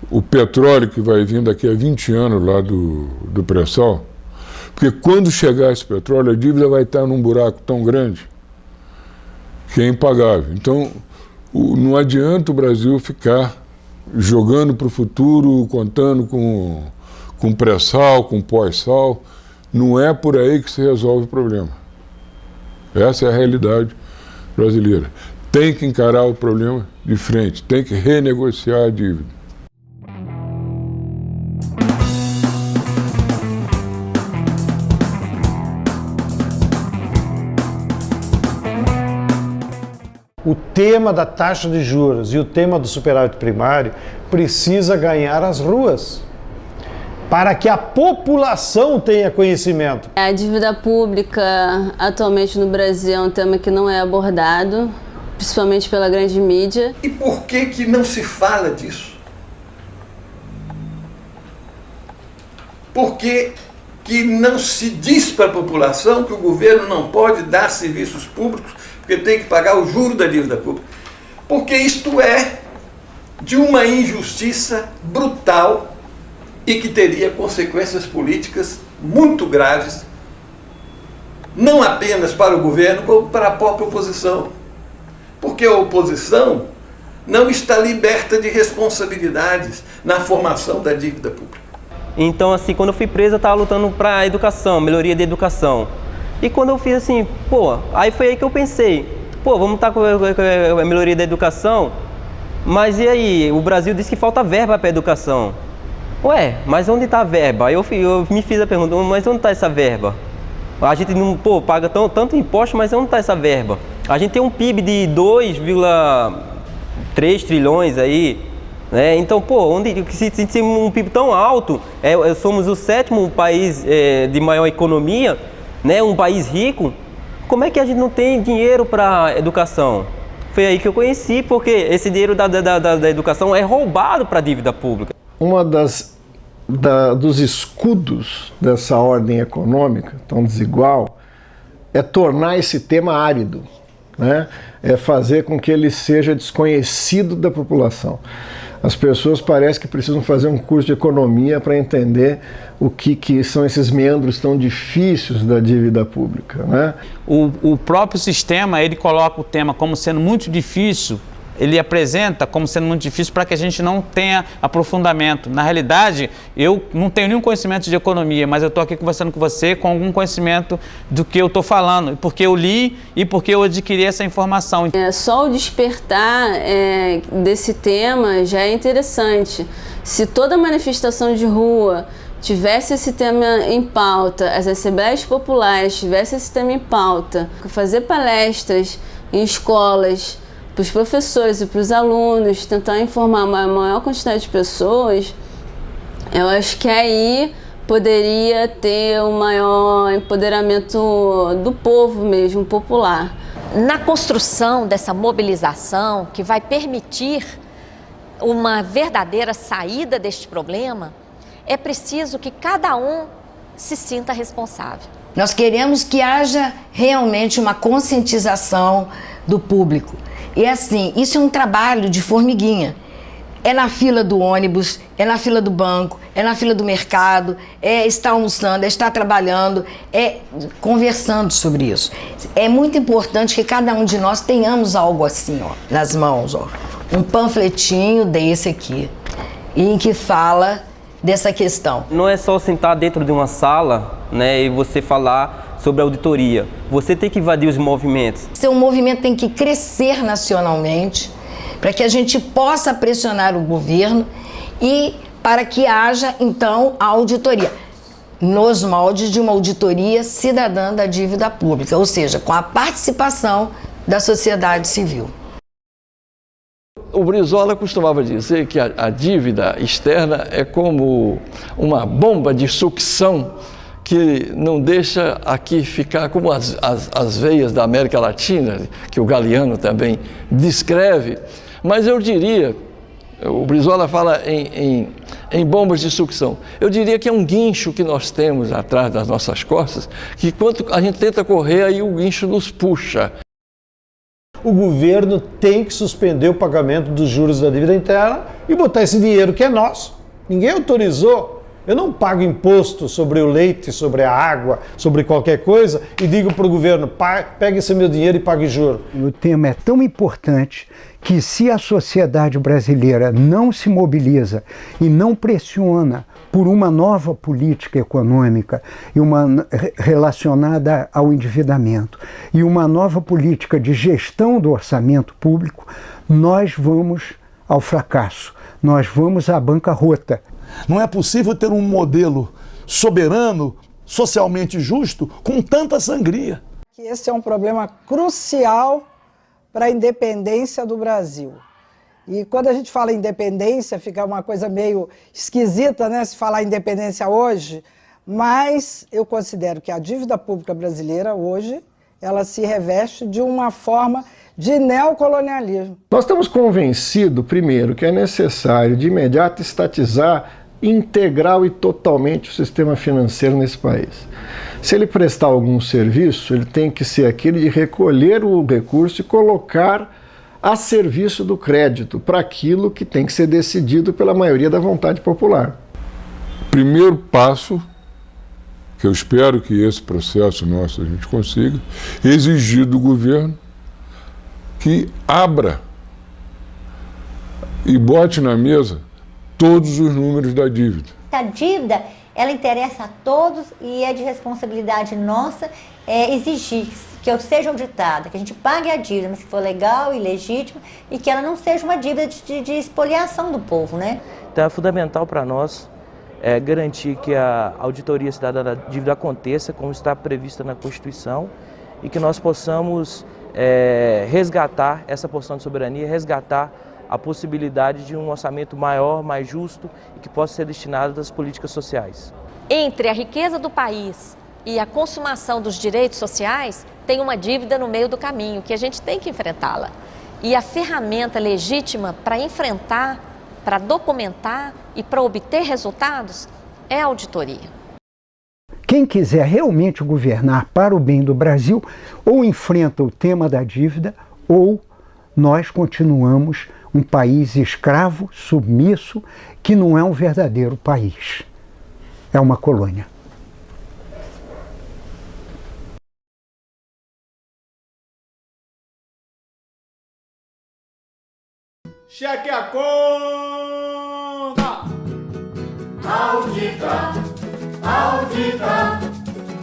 Speaker 13: o petróleo que vai vir daqui a 20 anos lá do pré-sal, porque quando chegar esse petróleo, a dívida vai estar num buraco tão grande que é impagável. Então, não adianta o Brasil ficar jogando para o futuro, contando com pré-sal, com pós-sal. Não é por aí que se resolve o problema. Essa é a realidade brasileira. Tem que encarar o problema de frente, tem que renegociar a dívida.
Speaker 21: O tema da taxa de juros e o tema do superávit primário precisa ganhar as ruas para que a população tenha conhecimento.
Speaker 19: A dívida pública atualmente no Brasil é um tema que não é abordado, principalmente pela grande mídia.
Speaker 20: E por que não se fala disso? Por que não se diz para a população que o governo não pode dar serviços públicos porque tem que pagar o juro da dívida pública? Porque isto é de uma injustiça brutal e que teria consequências políticas muito graves, não apenas para o governo, como para a própria oposição. Porque a oposição não está liberta de responsabilidades na formação da dívida pública.
Speaker 24: Então, assim, quando eu fui preso, eu estava lutando para a educação, melhoria da educação. E quando eu fiz assim, aí foi aí que eu pensei, vamos lutar com a melhoria da educação, mas e aí? O Brasil diz que falta verba para a educação. Mas onde está a verba? Aí eu me fiz a pergunta, mas onde está essa verba? A gente não paga tanto imposto, mas onde está essa verba? A gente tem um PIB de 2,3 trilhões aí, né? Então, se um PIB tão alto, somos o 7º país de maior economia, né? Um país rico, como é que a gente não tem dinheiro para educação? Foi aí que eu conheci, porque esse dinheiro da educação é roubado para a dívida pública.
Speaker 21: Uma dos escudos dessa ordem econômica tão desigual é tornar esse tema árido, né? É fazer com que ele seja desconhecido da população. As pessoas parecem que precisam fazer um curso de economia para entender o que são esses meandros tão difíceis da dívida pública, né?
Speaker 11: O próprio sistema, ele coloca o tema como sendo muito difícil, ele apresenta como sendo muito difícil para que a gente não tenha aprofundamento. Na realidade, eu não tenho nenhum conhecimento de economia, mas eu estou aqui conversando com você com algum conhecimento do que eu estou falando, porque eu li e porque eu adquiri essa informação.
Speaker 19: Só o despertar desse tema já é interessante. Se toda manifestação de rua tivesse esse tema em pauta, as assembleias populares tivessem esse tema em pauta, fazer palestras em escolas, para os professores e para os alunos, tentar informar uma maior quantidade de pessoas, eu acho que aí poderia ter um maior empoderamento do povo mesmo, popular.
Speaker 10: Na construção dessa mobilização que vai permitir uma verdadeira saída deste problema, é preciso que cada um se sinta responsável.
Speaker 18: Nós queremos que haja realmente uma conscientização do público. E assim, isso é um trabalho de formiguinha. É na fila do ônibus, é na fila do banco, é na fila do mercado, é estar almoçando, é estar trabalhando, é conversando sobre isso. É muito importante que cada um de nós tenhamos algo assim, ó, nas mãos, ó. Um panfletinho desse aqui, em que fala dessa questão.
Speaker 24: Não é só sentar dentro de uma sala, né, e você falar sobre a auditoria. Você tem que invadir os movimentos.
Speaker 18: Seu movimento tem que crescer nacionalmente para que a gente possa pressionar o governo e para que haja, então, a auditoria, nos moldes de uma auditoria cidadã da dívida pública, ou seja, com a participação da sociedade civil.
Speaker 5: O Brizola costumava dizer que a dívida externa é como uma bomba de sucção que não deixa aqui ficar como as veias da América Latina, que o Galeano também descreve. Mas eu diria, o Brizola fala em bombas de sucção, eu diria que é um guincho que nós temos atrás das nossas costas, que quando a gente tenta correr, aí o guincho nos puxa.
Speaker 2: O governo tem que suspender o pagamento dos juros da dívida interna e botar esse dinheiro que é nosso. Ninguém autorizou. Eu não pago imposto sobre o leite, sobre a água, sobre qualquer coisa e digo para o governo, pegue esse meu dinheiro e pague juro.
Speaker 7: O tema é tão importante que se a sociedade brasileira não se mobiliza e não pressiona por uma nova política econômica e uma relacionada ao endividamento e uma nova política de gestão do orçamento público, nós vamos ao fracasso, nós vamos à bancarrota.
Speaker 1: Não é possível ter um modelo soberano, socialmente justo, com tanta sangria.
Speaker 9: Esse é um problema crucial para a independência do Brasil. E quando a gente fala em independência, fica uma coisa meio esquisita, né, se falar independência hoje, mas eu considero que a dívida pública brasileira hoje, ela se reveste de uma forma de neocolonialismo.
Speaker 21: Nós estamos convencidos, primeiro, que é necessário de imediato estatizar integral e totalmente o sistema financeiro nesse país. Se ele prestar algum serviço, ele tem que ser aquele de recolher o recurso e colocar a serviço do crédito para aquilo que tem que ser decidido pela maioria da vontade popular.
Speaker 13: Primeiro passo, que eu espero que esse processo nosso a gente consiga, exigir do governo que abra e bote na mesa todos os números da dívida.
Speaker 3: A dívida, ela interessa a todos e é de responsabilidade nossa exigir que eu seja auditada, que a gente pague a dívida, mas que for legal e legítima e que ela não seja uma dívida de espoliação do povo, né?
Speaker 24: Então é fundamental para nós
Speaker 6: garantir que a auditoria cidadã da dívida aconteça, como está prevista na Constituição, e que nós possamos resgatar essa porção de soberania, resgatar a possibilidade de um orçamento maior, mais justo e que possa ser destinado às políticas sociais.
Speaker 10: Entre a riqueza do país e a consumação dos direitos sociais, tem uma dívida no meio do caminho, que a gente tem que enfrentá-la. E a ferramenta legítima para enfrentar, para documentar e para obter resultados é a auditoria.
Speaker 7: Quem quiser realmente governar para o bem do Brasil, ou enfrenta o tema da dívida, ou nós continuamos um país escravo, submisso, que não é um verdadeiro país. É uma colônia.
Speaker 14: Cheque a conta! Audita, audita,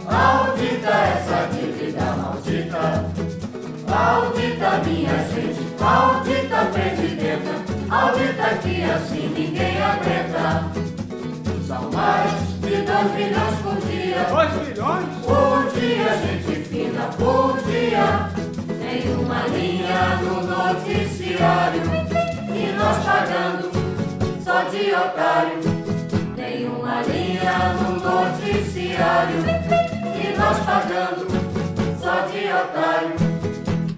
Speaker 14: audita essa dívida maldita. Audita minha gente, audita presidenta, audita que assim ninguém aguenta. São mais de 2 milhões por dia. 2 milhões? Por dia, gente fina, por dia. Tem uma linha no noticiário e nós pagando só de otário. Tem uma linha no noticiário e nós pagando só de otário.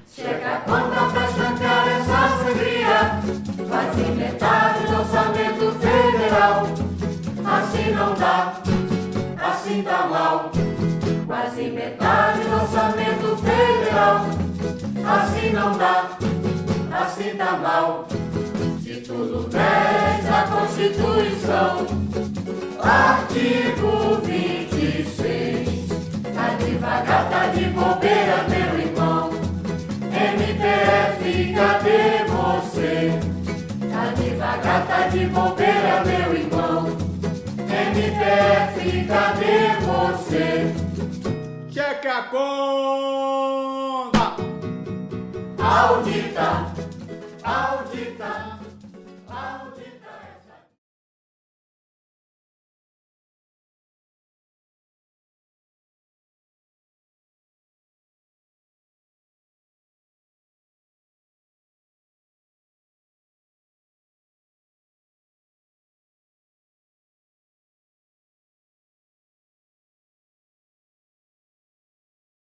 Speaker 14: Chega a conta pra estancar essa sangria, quase metade do orçamento federal. Assim não dá, assim tá mal. Quase metade do orçamento federal. Assim não dá, assim tá mal. Título 10 da Constituição, artigo 26. Tá devagar, tá de bobeira, meu irmão. MPF, cadê você? Tá devagar, tá de bobeira, meu irmão. MPF, cadê você? Cheque a conta! Audita!